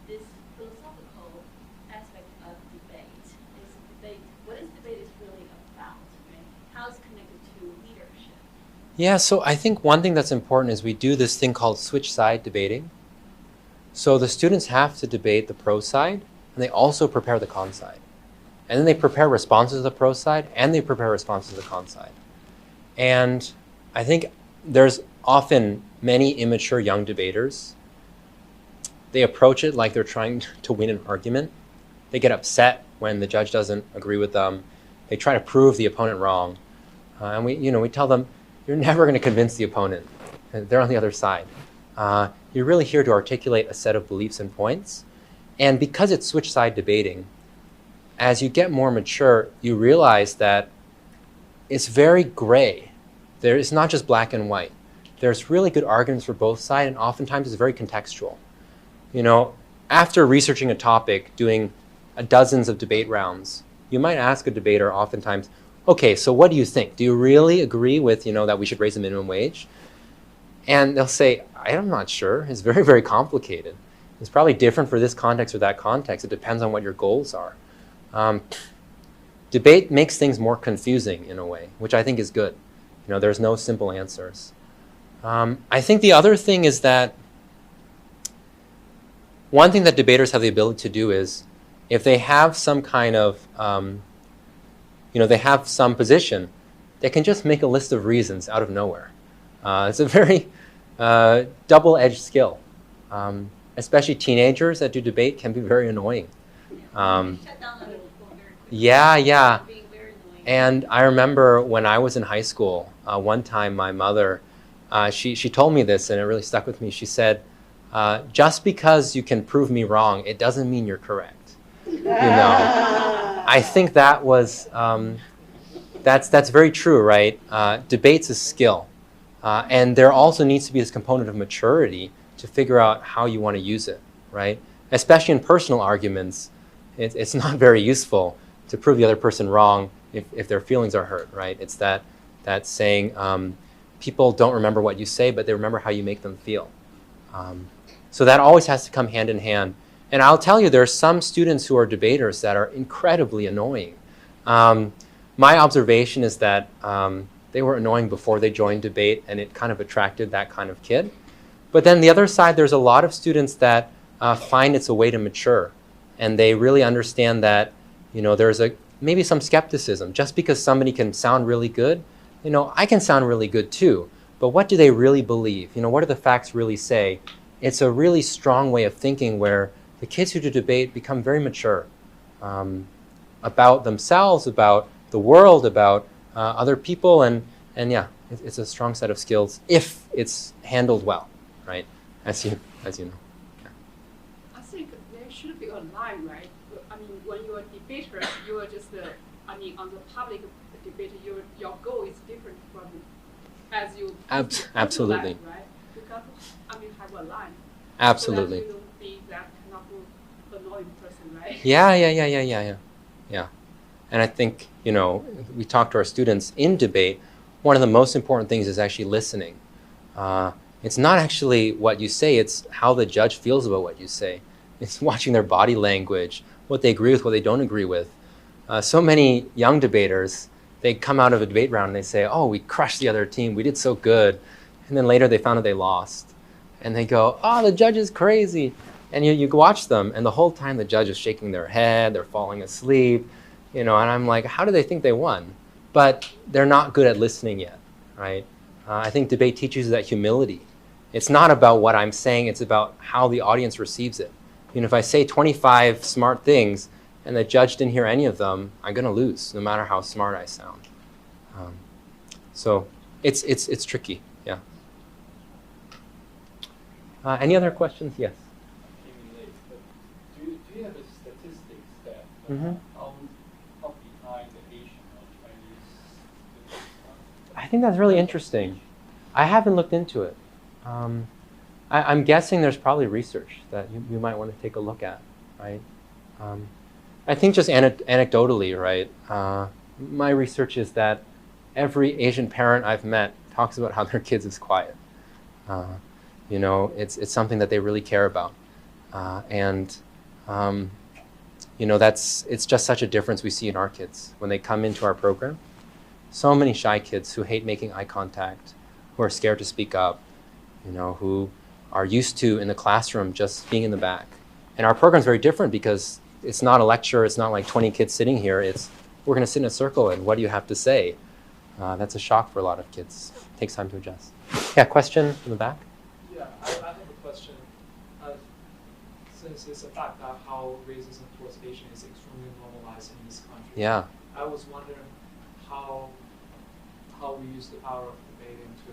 this philosophical aspect of debate? What is debate really about? Right? How it's connected to leadership? Yeah, so I think one thing that's important is we do this thing called switch side debating. So the students have to debate the pro side, and they also prepare the con side. And then they prepare responses to the pro side, and they prepare responses to the con side. And I think there's often many immature young debaters. They approach it like they're trying to win an argument. They get upset when the judge doesn't agree with them. They try to prove the opponent wrong. And we tell them, you're never going to convince the opponent. They're on the other side. You're really here to articulate a set of beliefs and points. And because it's switch side debating, as you get more mature, you realize that it's very gray. It's not just black and white. There's really good arguments for both sides, and oftentimes it's very contextual. After researching a topic, doing dozens of debate rounds, you might ask a debater oftentimes, okay, so what do you think? Do you really agree with, that we should raise the minimum wage? And they'll say, I'm not sure. It's very, very complicated. It's probably different for this context or that context. It depends on what your goals are. Debate makes things more confusing in a way, which I think is good. There's no simple answers. I think the other thing is that one thing that debaters have the ability to do is, if they have some kind of, they have some position, they can just make a list of reasons out of nowhere. It's a very double-edged skill. Especially teenagers that do debate can be very annoying. Shut down other people very quickly. Yeah. Being very annoying. And I remember when I was in high school, one time my mother, she told me this and it really stuck with me. She said, just because you can prove me wrong, it doesn't mean you're correct. I think that was, that's very true, right? Debate's a skill. And there also needs to be this component of maturity to figure out how you want to use it, right? Especially in personal arguments, it's not very useful to prove the other person wrong if their feelings are hurt, right? It's that saying, people don't remember what you say, but they remember how you make them feel. So that always has to come hand in hand. And I'll tell you, there are some students who are debaters that are incredibly annoying. My observation is that they were annoying before they joined debate, and it kind of attracted that kind of kid. But then the other side, there's a lot of students that find it's a way to mature, and they really understand that, there's maybe some skepticism. Just because somebody can sound really good, I can sound really good too. But what do they really believe? What do the facts really say? It's a really strong way of thinking where the kids who do debate become very mature about themselves, about the world, about other people, and yeah, it's a strong set of skills if it's handled well, right? As you know. Yeah. I think there should be a line, right? I mean, when you're a debater, you are just, on the public debate, your goal is different from as you absolutely life, right? Because have a line. Absolutely. So that you don't be that kind of annoying person, right? Yeah. And I think, we talk to our students in debate, one of the most important things is actually listening. It's not actually what you say, it's how the judge feels about what you say. It's watching their body language, what they agree with, what they don't agree with. So many young debaters, they come out of a debate round and they say, oh, we crushed the other team, we did so good. And then later they found out they lost. And they go, oh, the judge is crazy. And you watch them, and the whole time the judge is shaking their head, they're falling asleep, and I'm like, how do they think they won? But they're not good at listening yet, right? I think debate teaches that humility. It's not about what I'm saying, it's about how the audience receives it. If I say 25 smart things and the judge didn't hear any of them, I'm going to lose, no matter how smart I sound. So it's tricky, yeah. Any other questions? Yes. Do you have statistics that how behind the Asian or Chinese students are? I think that's really interesting. I haven't looked into it. I'm guessing there's probably research that you might want to take a look at, right? I think just anecdotally, right? My research is that every Asian parent I've met talks about how their kids is quiet. It's something that they really care about. It's just such a difference we see in our kids when they come into our program. So many shy kids who hate making eye contact, who are scared to speak up, who are used to in the classroom just being in the back. And our program's very different because it's not a lecture, it's not like 20 kids sitting here, we're gonna sit in a circle and what do you have to say? That's a shock for a lot of kids. It takes time to adjust. Yeah, question in the back? Yeah, I have a question. Since it's a fact that how racism towards Asian is extremely normalized in this country. Yeah. I was wondering how we use the power of debating to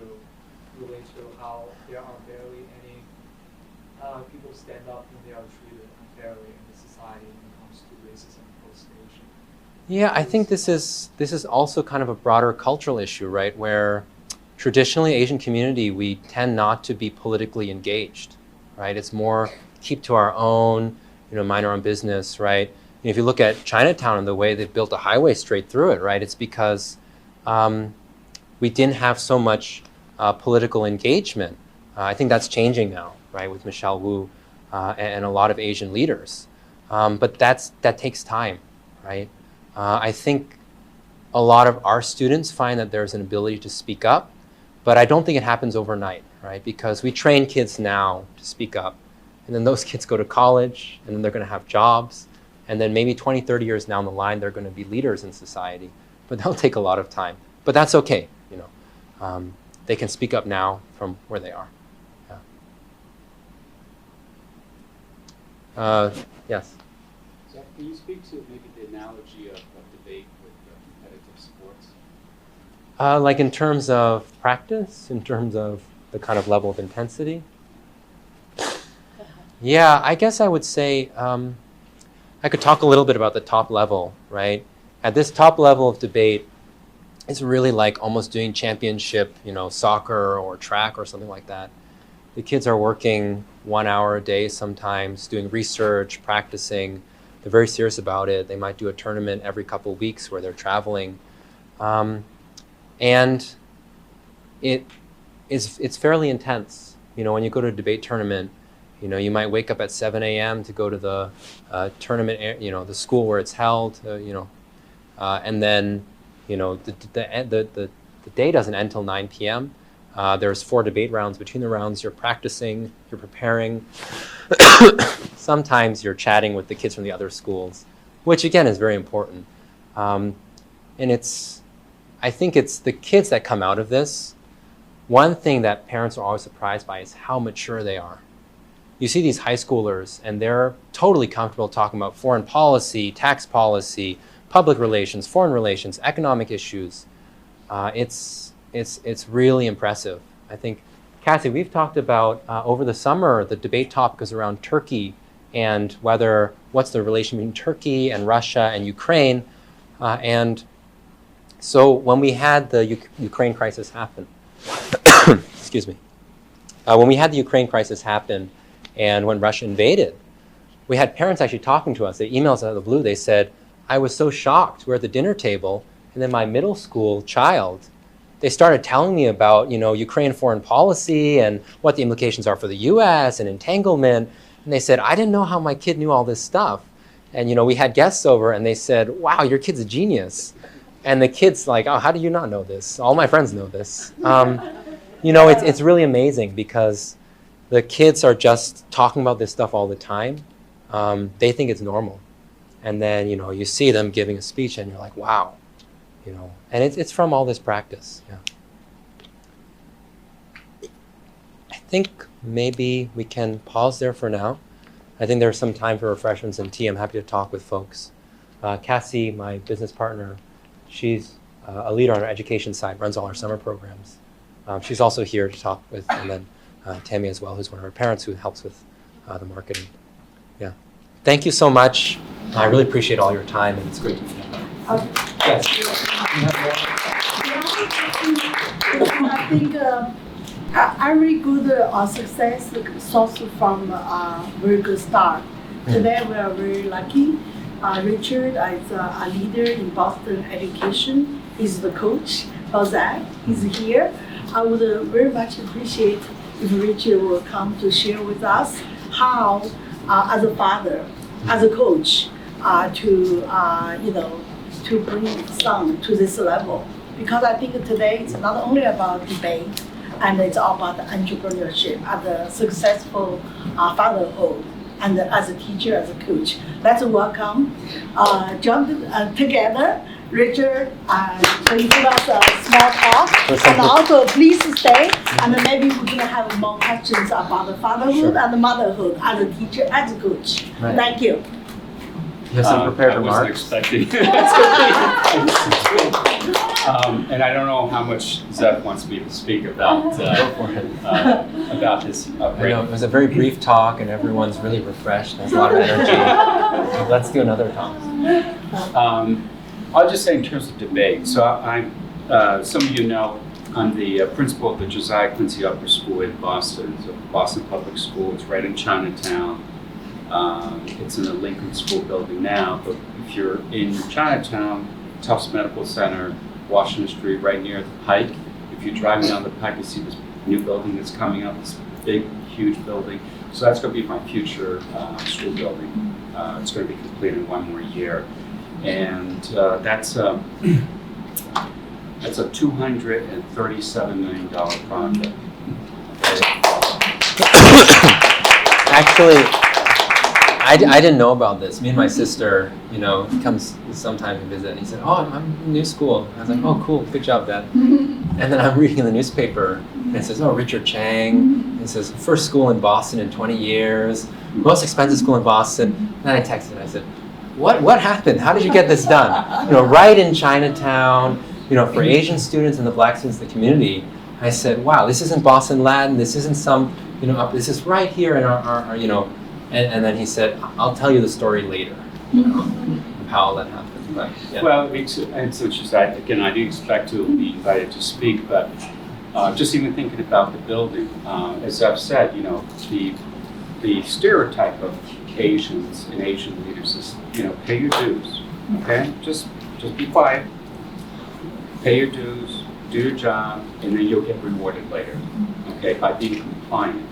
relate to how there are barely any people stand up when they are treated unfairly in the society when it comes to racism towards Asian. Yeah, I think this is also kind of a broader cultural issue, right? Where traditionally Asian community, we tend not to be politically engaged, right? It's more keep to our own, mind our own business, right? And if you look at Chinatown and the way they've built a highway straight through it, right? It's because we didn't have so much political engagement. I think that's changing now, right? With Michelle Wu and a lot of Asian leaders. But that takes time, right? I think a lot of our students find that there's an ability to speak up, but I don't think it happens overnight, right? Because we train kids now to speak up, and then those kids go to college, and then they're going to have jobs, and then maybe 20, 30 years down the line, they're going to be leaders in society. But that'll take a lot of time. But that's okay, you know. They can speak up now from where they are. Yeah. Yes? Zeph, can you speak to maybe the analogy of debate with competitive sports? Like in terms of practice, in terms of the kind of level of intensity? Yeah, I guess I would say I could talk a little bit about the top level, right? At this top level of debate, it's really like almost doing championship, you know, soccer or track or something like that. The kids are working 1 hour a day sometimes, doing research, practicing. They're very serious about it. They might do a tournament every couple of weeks where they're traveling. And it's fairly intense. You know, when you go to a debate tournament, you know, you might wake up at 7 a.m. to go to the tournament, you know, the school where it's held, you know, and then, you know, the day doesn't end till 9 p.m. There's 4 debate rounds. Between the rounds, you're practicing, you're preparing. Sometimes you're chatting with the kids from the other schools, which again is very important. And I think it's the kids that come out of this. One thing that parents are always surprised by is how mature they are. You see these high schoolers, and they're totally comfortable talking about foreign policy, tax policy, public relations, foreign relations, economic issues. It's really impressive. I think, Cassie, we've talked about over the summer, the debate topic is around Turkey and what's the relation between Turkey and Russia and Ukraine. And so when we had the Ukraine crisis happen, excuse me, when we had the Ukraine crisis happen and when Russia invaded, we had parents actually talking to us. They emailed us out of the blue. They said, I was so shocked. We're at the dinner table, and then my middle school child, they started telling me about, you know, Ukraine foreign policy and what the implications are for the U.S. and entanglement. And they said, I didn't know how my kid knew all this stuff. And, you know, we had guests over, and they said, wow, your kid's a genius. And the kid's like, oh, how do you not know this? All my friends know this. You know, it's really amazing because the kids are just talking about this stuff all the time. They think it's normal. And then, you know, you see them giving a speech and you're like, wow, you know, and it's from all this practice. Yeah. I think maybe we can pause there for now. I think there's some time for refreshments and tea. I'm happy to talk with folks. Cassie, my business partner, she's a leader on our education side, runs all our summer programs. She's also here to talk with, and then Tammy as well, who's one of our parents who helps with the marketing. Yeah. Thank you so much. I really appreciate all your time, and it's great to meet you. Yes. I think every good success source from very good start. Today we are very lucky. Richard is a leader in Boston education. He's the coach for that. He's here. I would very much appreciate if Richard will come to share with us how, as a father, as a coach, to bring son to this level. Because I think today it's not only about debate, and it's all about entrepreneurship, as a successful fatherhood, and as a teacher, as a coach. Let's welcome, join together, Richard, so you give us a small talk, and also please stay, and maybe we can have more questions about the fatherhood and motherhood as a teacher, as a coach. Right. Thank you. You have some prepared remarks? I wasn't expecting. And I don't know how much Zeph wants me to speak about his upbringing. I know, it was a very brief talk, and everyone's really refreshed. There's a lot of energy. Let's do another talk. I'll just say in terms of debate. So some of you know, I'm the principal of the Josiah Quincy Upper School in Boston. It's a Boston public school. It's right in Chinatown. It's in the Lincoln School building now, but if you're in Chinatown, Tufts Medical Center, Washington Street, right near the Pike, if you're driving down the Pike, you see this new building that's coming up, this big, huge building. So that's going to be my future school building. It's going to be complete in 1 more year. And that's a $237 million project. Actually, I didn't know about this. Me and my sister, comes sometime to visit, and he said, "Oh, I'm in new school." I was like, "Oh, cool, good job, Dad." And then I'm reading the newspaper, and it says, "Oh, Richard Chang." It says, "First school in Boston in 20 years, most expensive school in Boston." And then I texted, and I said, "What happened? How did you get this done?" Right in Chinatown, for Asian students and the Black students in the community. I said, "Wow, this isn't Boston Latin. This isn't some, this is right here in our And then he said, "I'll tell you the story later, of how that happened." But, yeah. Well, it's interesting. Again, I didn't expect to be invited to speak, but just even thinking about the building, as I've said, the stereotype of Asians and Asian leaders is, pay your dues, okay? Just be quiet, pay your dues, do your job, and then you'll get rewarded later, okay, by being compliant.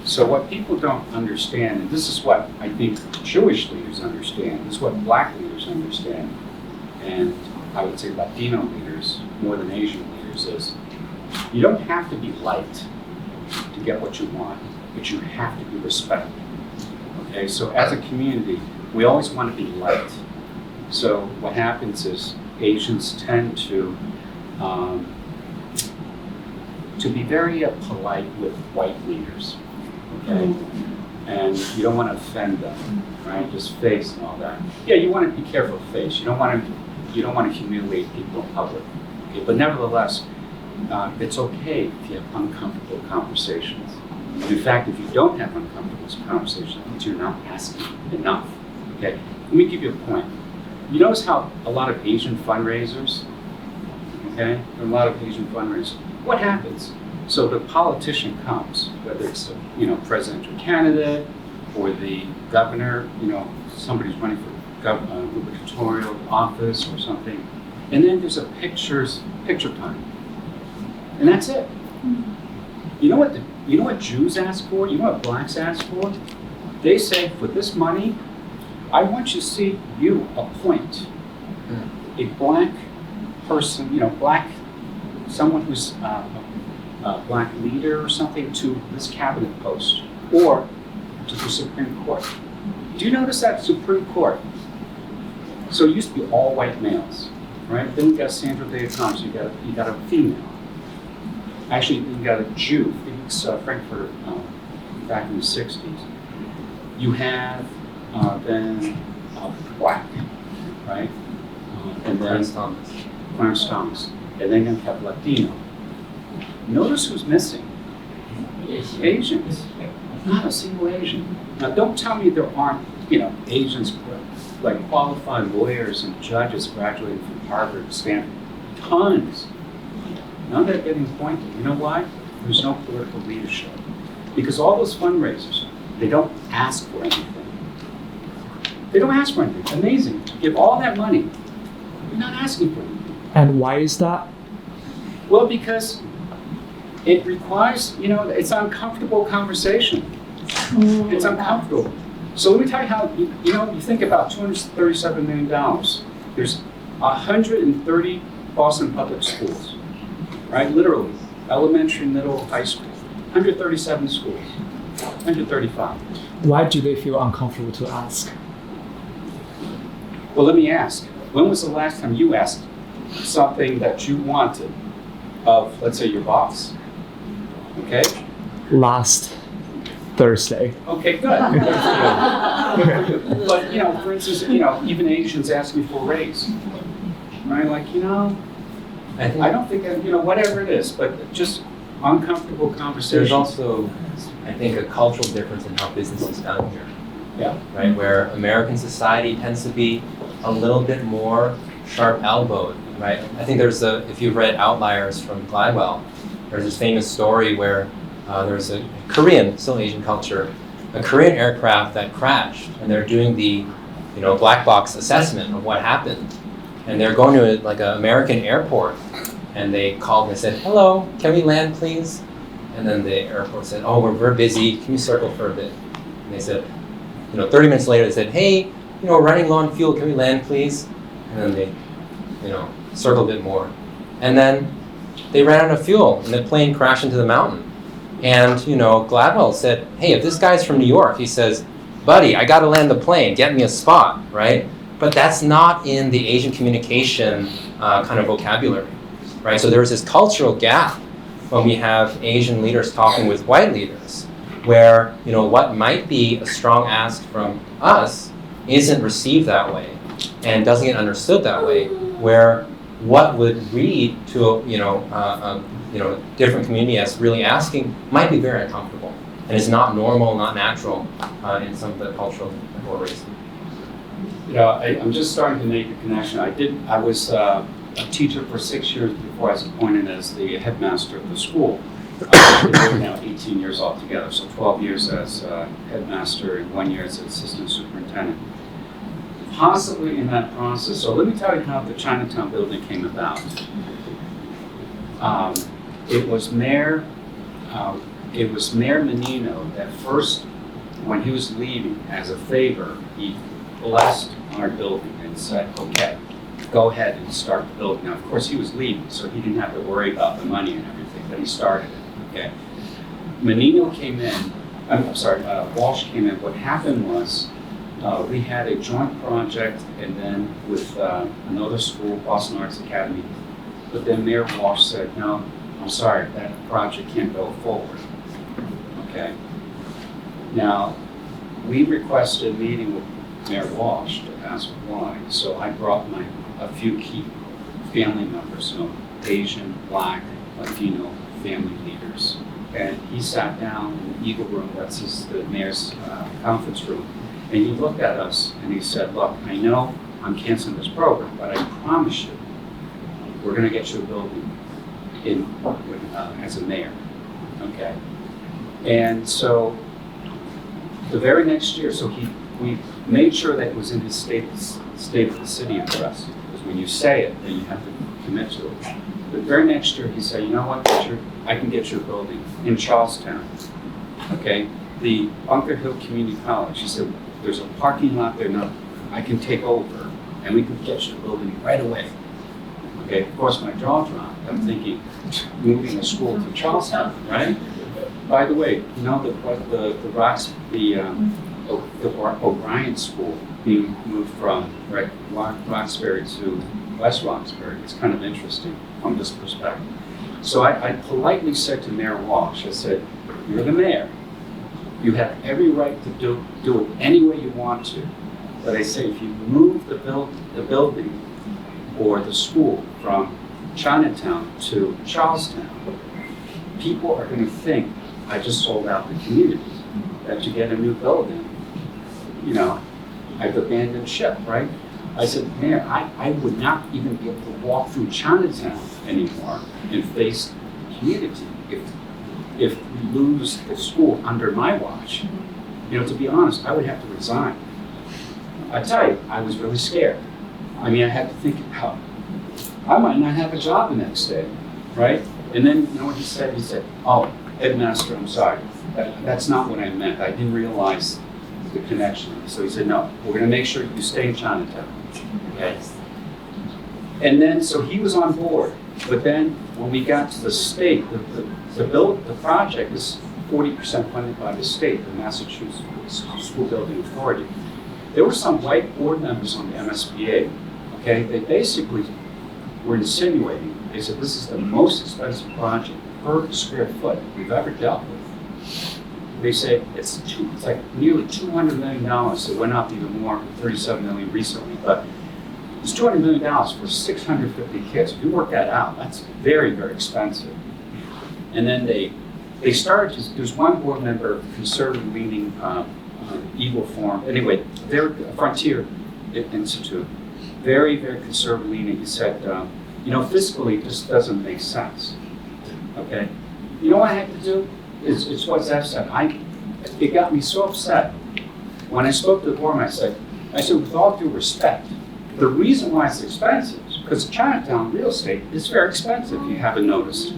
So what people don't understand, and this is what I think Jewish leaders understand, this is what Black leaders understand, and I would say Latino leaders more than Asian leaders, is you don't have to be liked to get what you want, but you have to be respected. Okay, so as a community, we always want to be liked. So what happens is Asians tend to be very polite with white leaders. Okay, and you don't want to offend them, right? Just face and all that. Yeah, you want to be careful of face. You don't want to humiliate people in public. Okay, but nevertheless, it's okay if you have uncomfortable conversations. In fact, if you don't have uncomfortable conversations, it means you're not asking enough. Okay, let me give you a point. You notice how a lot of Asian fundraisers, okay, there are a lot of Asian fundraisers. What happens? So the politician comes, whether it's a presidential candidate or the governor, somebody's running for gubernatorial office or something, and then there's a picture time, and that's it. You know what Jews ask for? You know what Blacks ask for? They say, for this money, I want you to see you appoint a Black person, someone who's a Black leader or something to this cabinet post or to the Supreme Court. Do you notice that Supreme Court? So it used to be all white males, right? Then you got Sandra Day Thomas, you got a female. Actually, you got a Jew, Felix Frankfurter, back in the 60s. You have then Black, right? And then Clarence Thomas. And then you have Latino. Notice who's missing. Asians. Not a single Asian. Now, don't tell me there aren't, Asians like qualified lawyers and judges graduating from Harvard, Stanford. Tons. None they're getting appointed. You know why? There's no political leadership. Because all those fundraisers, they don't ask for anything. They don't ask for anything. Amazing. You give all that money. You're not asking for anything. And why is that? Well, because it requires, it's an uncomfortable conversation. It's uncomfortable. So let me tell you how, you think about $237 million. There's 130 Boston public schools, right? Literally, elementary, middle, high school. 137 schools, 135. Why do they feel uncomfortable to ask? Well, let me ask. When was the last time you asked something that you wanted of, let's say, your boss? Okay? Last Thursday. Okay, good. Good for you. But, for instance, even Asians ask me for a raise. Right? Like, I don't think, whatever it is, but just uncomfortable conversations. There's also, I think, a cultural difference in how business is done here. Yeah. Right? Where American society tends to be a little bit more sharp-elbowed, right? I think if you've read Outliers from Gladwell, there's this famous story where there's a Korean, still Asian culture, a Korean aircraft that crashed, and they're doing the, black box assessment of what happened. And they're going to an American airport, and they called and they said, "Hello, can we land, please?" And then the airport said, "Oh, we're busy. Can you circle for a bit?" And they said, 30 minutes later, they said, "Hey, we're running low on fuel. Can we land, please?" And then they, circled a bit more. And then they ran out of fuel, and the plane crashed into the mountain. And, Gladwell said, hey, if this guy's from New York, he says, buddy, I got to land the plane, get me a spot, right? But that's not in the Asian communication kind of vocabulary, right? So there's this cultural gap when we have Asian leaders talking with white leaders, where, what might be a strong ask from us isn't received that way and doesn't get understood that way, where what would read to a different community as really asking might be very uncomfortable, and it's not normal, not natural in some of the cultural areas. I'm just starting to make a connection. I was a teacher for 6 years before I was appointed as the headmaster of the school. We're now 18 years altogether, so 12 years as headmaster and 1 year as assistant superintendent. Possibly in that process, so let me tell you how the Chinatown building came about. It was Mayor Menino that first, when he was leaving, as a favor, he blessed our building and said, okay, go ahead and start the building. Now, of course, he was leaving, so he didn't have to worry about the money and everything, but he started it, okay? Menino came in, Walsh came in. What happened was, we had a joint project, and then with another school, Boston Arts Academy, but then Mayor Walsh said, no, I'm sorry, that project can't go forward, okay? Now, we requested a meeting with Mayor Walsh to ask why, so I brought a few key family members, Asian, Black, Latino family leaders, and he sat down in the Eagle Room, that's the mayor's conference room, and he looked at us and he said, look, I know I'm canceling this program, but I promise you, we're going to get you a building as a mayor, okay? And so the very next year, we made sure that it was in the state of the city address, because when you say it, then you have to commit to it. The very next year, he said, you know what, Richard, I can get you a building in Charlestown, okay? The Bunker Hill Community College, he said, there's a parking lot there now, I can take over, and we can get you a building right away. Okay, of course, my jaw dropped. I'm thinking, moving a school to Charlestown, right? By the way, the O'Brien School being moved from Roxbury to West Roxbury, it's kind of interesting from this perspective. So I politely said to Mayor Walsh, I said, you're the mayor. You have every right to do it any way you want to. But I say, if you move the building or the school from Chinatown to Charlestown, people are going to think I just sold out the community. That to get a new building, I've abandoned ship, right? I said, Mayor, I would not even be able to walk through Chinatown anymore and face the community if we lose the school under my watch. To be honest, I would have to resign. I tell you, I was really scared. I had to think how I might not have a job the next day, right? And then, what he said? He said, oh, headmaster, I'm sorry. That's not what I meant. I didn't realize the connection. So he said, no, we're going to make sure you stay in Chinatown, okay? And then, so he was on board. But then, when we got to the state, the project is 40% funded by the state, the Massachusetts School Building Authority. There were some white board members on the MSBA, okay? They basically were insinuating, they said, this is the most expensive project per square foot we've ever dealt with. They say it's like nearly $200 million. It went up even more, 37 million recently, but it's $200 million for 650 kids. If you work that out, that's very, very expensive. And then they started to, there's one board member, conservative leaning, Eagle Forum, anyway, they're a Frontier Institute, very, very conservative leaning. He said, fiscally, this doesn't make sense, okay? You know what I had to do? It's what Zeph said. It got me so upset. When I spoke to the board, I said, with all due respect, the reason why it's expensive is because Chinatown real estate is very expensive, if you haven't noticed.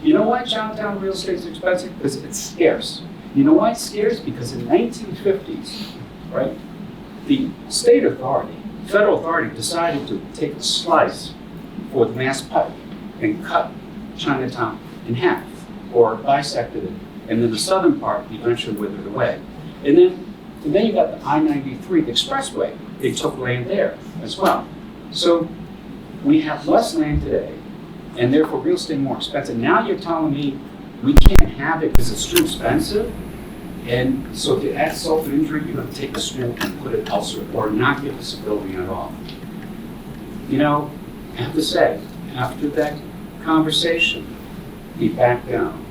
You know why Chinatown real estate is expensive? Because it's scarce. You know why it's scarce? Because in the 1950s, right, the state authority, federal authority, decided to take a slice for the Mass Pike and cut Chinatown in half, or bisected it And then the southern part eventually withered away. And then you got the I-93, the expressway. They took land there as well. So we have less land today, and therefore real estate more expensive. Now you're telling me we can't have it because it's too expensive? And so if you add insult to injury, you're going to take the school and put it elsewhere, or not give us a building at all. You know, I have to say, after that conversation, he backed down.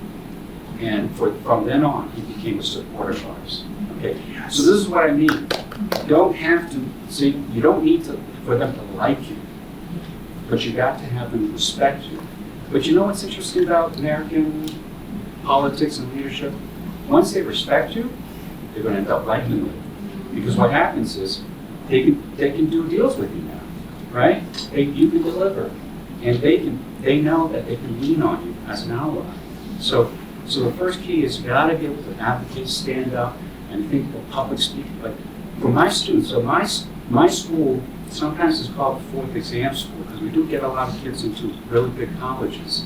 And from then on, he became a supporter of ours. Okay, so this is what I mean. You don't have to, see, you don't need for them to like you, but you got to have them respect you. But you know what's interesting about American politics and leadership? Once they respect you, they're going to end up liking you. Because what happens is they can do deals with you now, right? You can deliver, and they know that they can lean on you as an ally. So the first key is you got to be able to advocate, stand up, and think of public speaking. Like for my students, so my school sometimes is called the fourth exam school because we do get a lot of kids into really big colleges.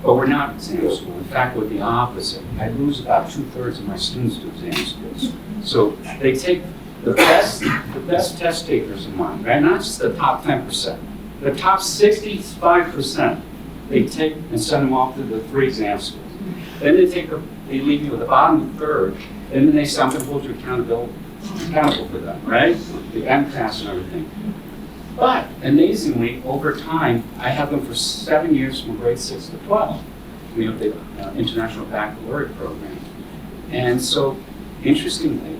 But we're not exam school. In fact, we're the opposite. I lose about 2/3 of my students to exam schools. So they take the best test takers in mind, right? Not just the top 10%. The top 65%, they take and send them off to the 3 exam schools. Then they leave you with the bottom third, and then they say, I'm going to hold you accountable for them, right? The MCAS and everything. But amazingly, over time, I have them for 7 years from grade 6 to 12. We have the International Baccalaureate program. And so, interestingly,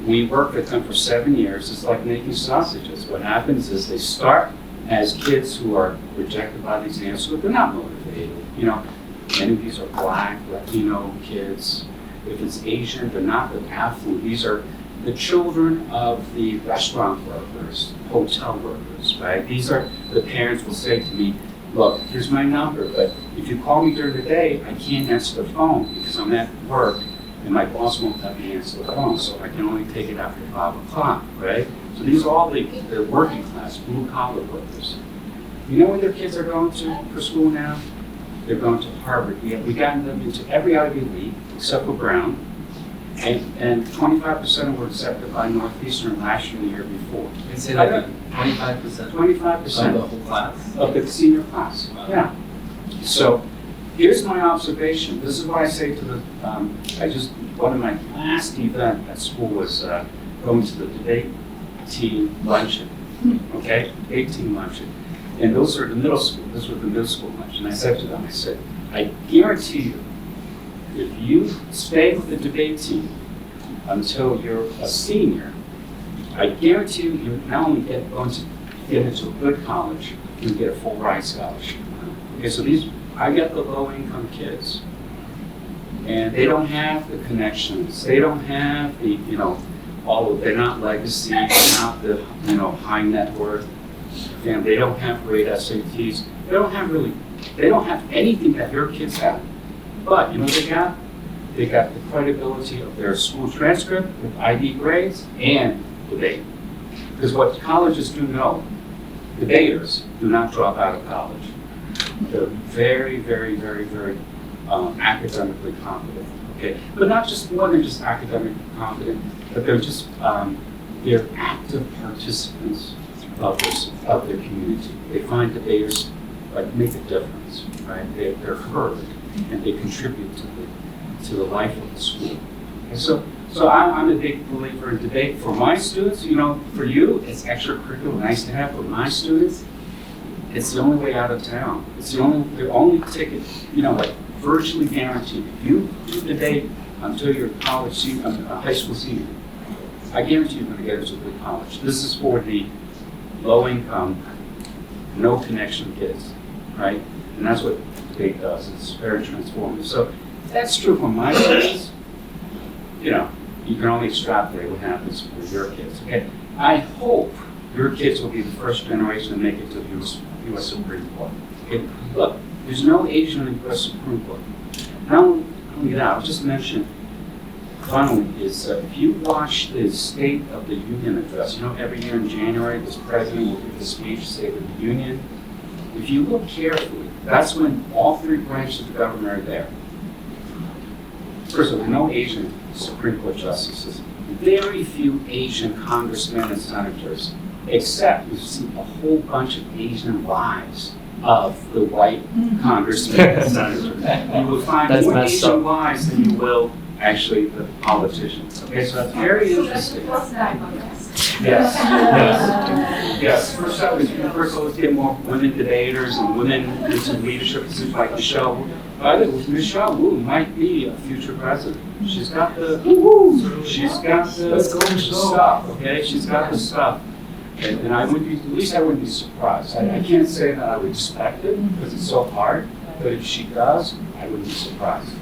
we work with them for 7 years. It's like making sausages. What happens is they start as kids who are rejected by the exam school. They're not motivated. You know, many of these are Black, Latino kids. If it's Asian, they're not the affluent. These are the children of the restaurant workers, hotel workers, right? These are the parents will say to me, look, here's my number, but if you call me during the day, I can't answer the phone because I'm at work and my boss won't let me answer the phone, so I can only take it after 5 o'clock, right? So these are all the working class, blue collar workers. You know where their kids are going to for school now? They're going to Harvard. We got them into every Ivy League except for Brown. And 25% were accepted by Northeastern last year and the year before. You say that 25%? 25% of the whole class? Of the senior class, wow. Yeah. So here's my observation. This is why I say to the, one of my last event at school was going to the debate team luncheon, okay? Debate team luncheon. And those are the middle school, this was the middle school luncheon. And I said to them, I said, I guarantee you, if you stay with the debate team until you're a senior, I guarantee you, you're not only going to get into a good college, you get a full ride scholarship. Okay, so I get the low-income kids, and they don't have the connections. They don't have the, they're not legacy, they're not the, high net worth, and they don't have great SATs. They don't have anything that your kids have. But they got the credibility of their school transcript with ID grades and debate. Because what colleges do know, debaters do not drop out of college. They're very, very, very, very academically competent. Okay, but not just more than just academically competent, but they're just they're active participants of their community. They find debaters make a difference, right? They're heard. And they contribute to the life of the school. And so I'm a big believer in debate. For my students, for you, it's extracurricular, nice to have. For my students, it's the only way out of town. It's the only ticket, virtually guaranteed. If you do debate until you're high school senior, I guarantee you're going to get into a good college. This is for the low-income, no connection kids, right? And that's what debate does. It's very transformative. So that's true for my kids. You can only extrapolate what happens for your kids. Okay, I hope your kids will be the first generation to make it to the U.S. Supreme Court. Okay, look, there's no Asian in the U.S. Supreme Court. Not only that, I'll just mention finally is if you watch the State of the Union address, every year in January, this president will give the speech, State of the Union. If you look carefully, that's when all 3 branches of the government are there. first of all, no Asian Supreme Court justices, very few Asian congressmen and senators, except you see a whole bunch of Asian wives of the white congressmen and senators. You will find more Asian wives than you will actually the politicians. Okay, so that's very interesting. Yes, yes, yes. First of all, let's get more women debaters and women into leadership positions like Michelle Wu. I think Michelle Wu might be a future president. She's got the stuff. Okay, she's got the stuff. And I would be, at least I wouldn't be surprised. I can't say that I would expect it because it's so hard. But if she does, I wouldn't be surprised.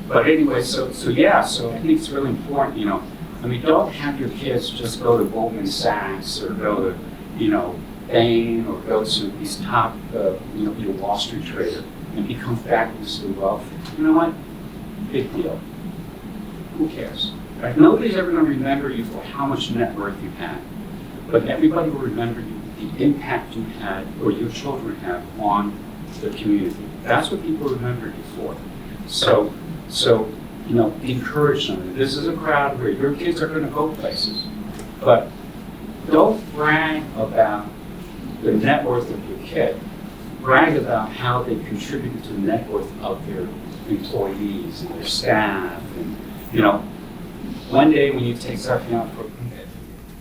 But anyway, so I think it's really important, you know. I mean, don't have your kids just go to Goldman Sachs or go to, Bain or go to these top, your Wall Street trader and become fabulously wealthy. You know what? Big deal. Who cares? Right? Nobody's ever going to remember you for how much net worth you had, but everybody will remember you, the impact you had or your children have on the community. That's what people remember you for. So encourage them. This is a crowd where your kids are going to go places, but don't brag about the net worth of your kid. Brag about how they contributed to the net worth of their employees and their staff. And, one day when you take Zeph out for dinner,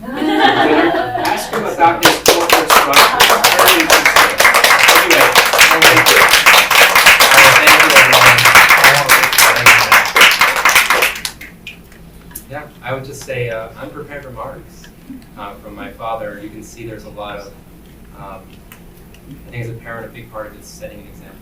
ask him about his corporate structure. It's very interesting. Anyway, thank you. Yeah, I would just say unprepared remarks from my father. You can see there's a lot of, I think as a parent, a big part of it is setting an example.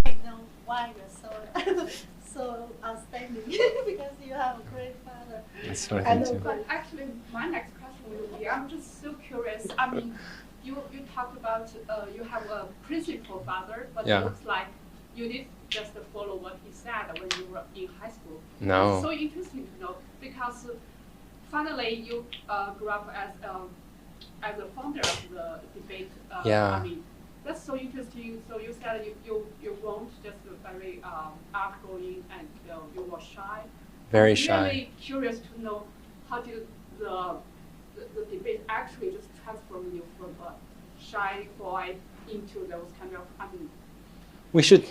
I know why you're so outstanding because you have a great father. That's what I think too. But actually, my next question will be, I'm just so curious. I mean, you talked about you have a principal father, but it looks like you did just follow what he said when you were in high school. No. It's so interesting to know because finally you grew up as a founder of the debate. I mean, that's so interesting. So you said you weren't just very outgoing and you were shy. Very I'm shy. Really curious to know how did the debate actually just transform you from a shy boy into those kind of We should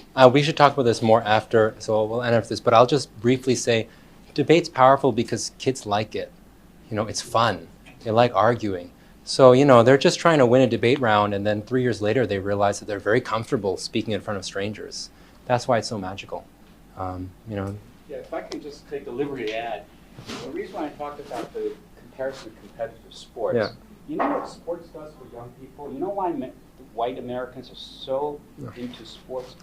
talk about this more after, so we'll end after this, but I'll just briefly say debate's powerful because kids like it. It's fun. They like arguing. So, they're just trying to win a debate round and then 3 years later they realize that they're very comfortable speaking in front of strangers. That's why it's so magical. Yeah, if I can just take the liberty to add, the reason why I talked about the comparison of competitive sports, you know what sports does for young people? You know why white Americans are so into sports?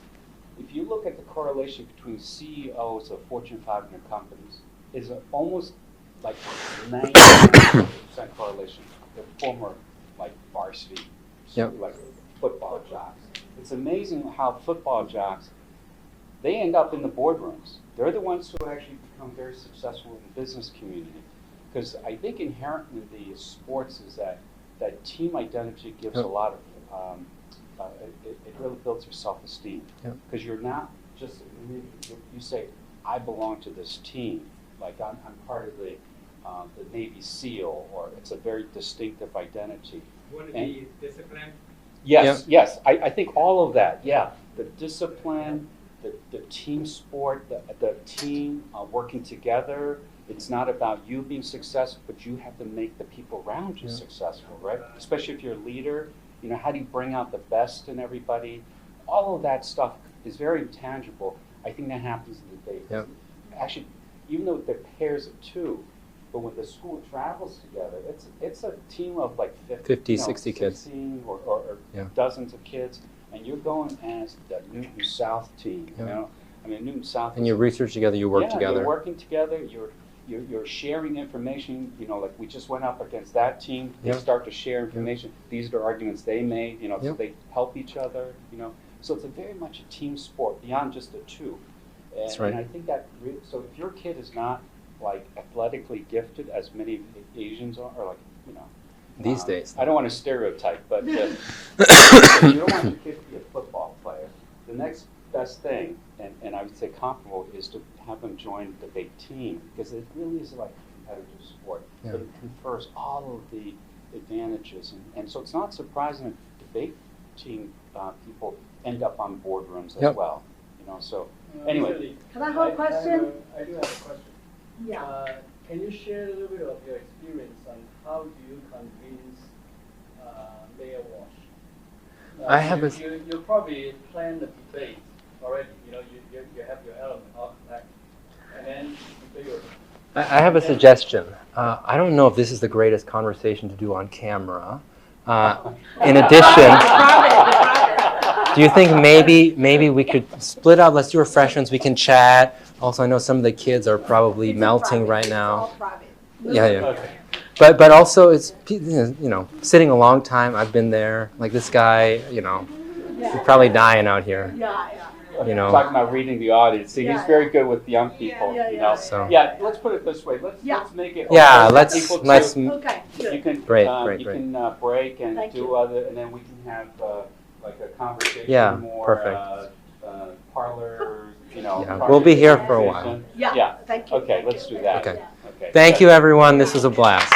If you look at the correlation between CEOs of Fortune 500 companies, is almost like 90% correlation. They're former varsity, like football jocks. It's amazing how football jocks, they end up in the boardrooms. They're the ones who actually become very successful in the business community. Because I think inherent in the sports is that team identity gives a lot of, it really builds your self-esteem. Because you're not just, you say, I belong to this team. Like I'm part of the Navy SEAL, or it's a very distinctive identity. Would it be discipline? Yes, I think all of that, the discipline, the team sport, the team working together. It's not about you being successful, but you have to make the people around you successful, right? Especially if you're a leader, how do you bring out the best in everybody? All of that stuff is very intangible. I think that happens in debate. Actually, even though they're pairs of two, but when the school travels together, it's a team of 50, 60 kids. Or dozens of kids, and you're going as the Newton South team, Newton South. And you research together, you work together. You're working together, you're sharing information, like we just went up against that team, they start to share information. These are the arguments they made, so they help each other, So it's very much a team sport beyond just the two. And, That's right. And I think that, so if your kid is not athletically gifted as many Asians are, or these days. I don't want to stereotype, but if you don't want your kid to be a football player, the next best thing, and I would say comparable, is to have them join the debate team, because it really is like a competitive sport. Yeah. It confers all of the advantages, and so it's not surprising that debate team people end up on boardrooms as well. You know, so anyway. Can I have a question? I do have a question. Yeah. Can you share a little bit of your experience on how do you convince Mayor Walsh? I have you probably plan the debate already. You know, you have your element of that, and then you figure. I have a suggestion. I don't know if this is the greatest conversation to do on camera. In addition, do you think maybe we could split up? Let's do refreshments. We can chat. Also, I know some of the kids are probably melting right now. Yeah. Okay. But also, it's, you know, sitting a long time. I've been there. Like this guy, you know, he's probably dying out here. You know. Talking about reading the audience. See, he's very good with young people. You know. So. Yeah, let's put it this way. Let's make it. Yeah, let's. Okay. You can break and do other, and then we can have like a conversation. Yeah, more, perfect. Parlor, you know. Yeah, we'll be here for a while. Yeah. Thank you. Okay, let's do that. Okay. Okay. Thank you, everyone. This was a blast.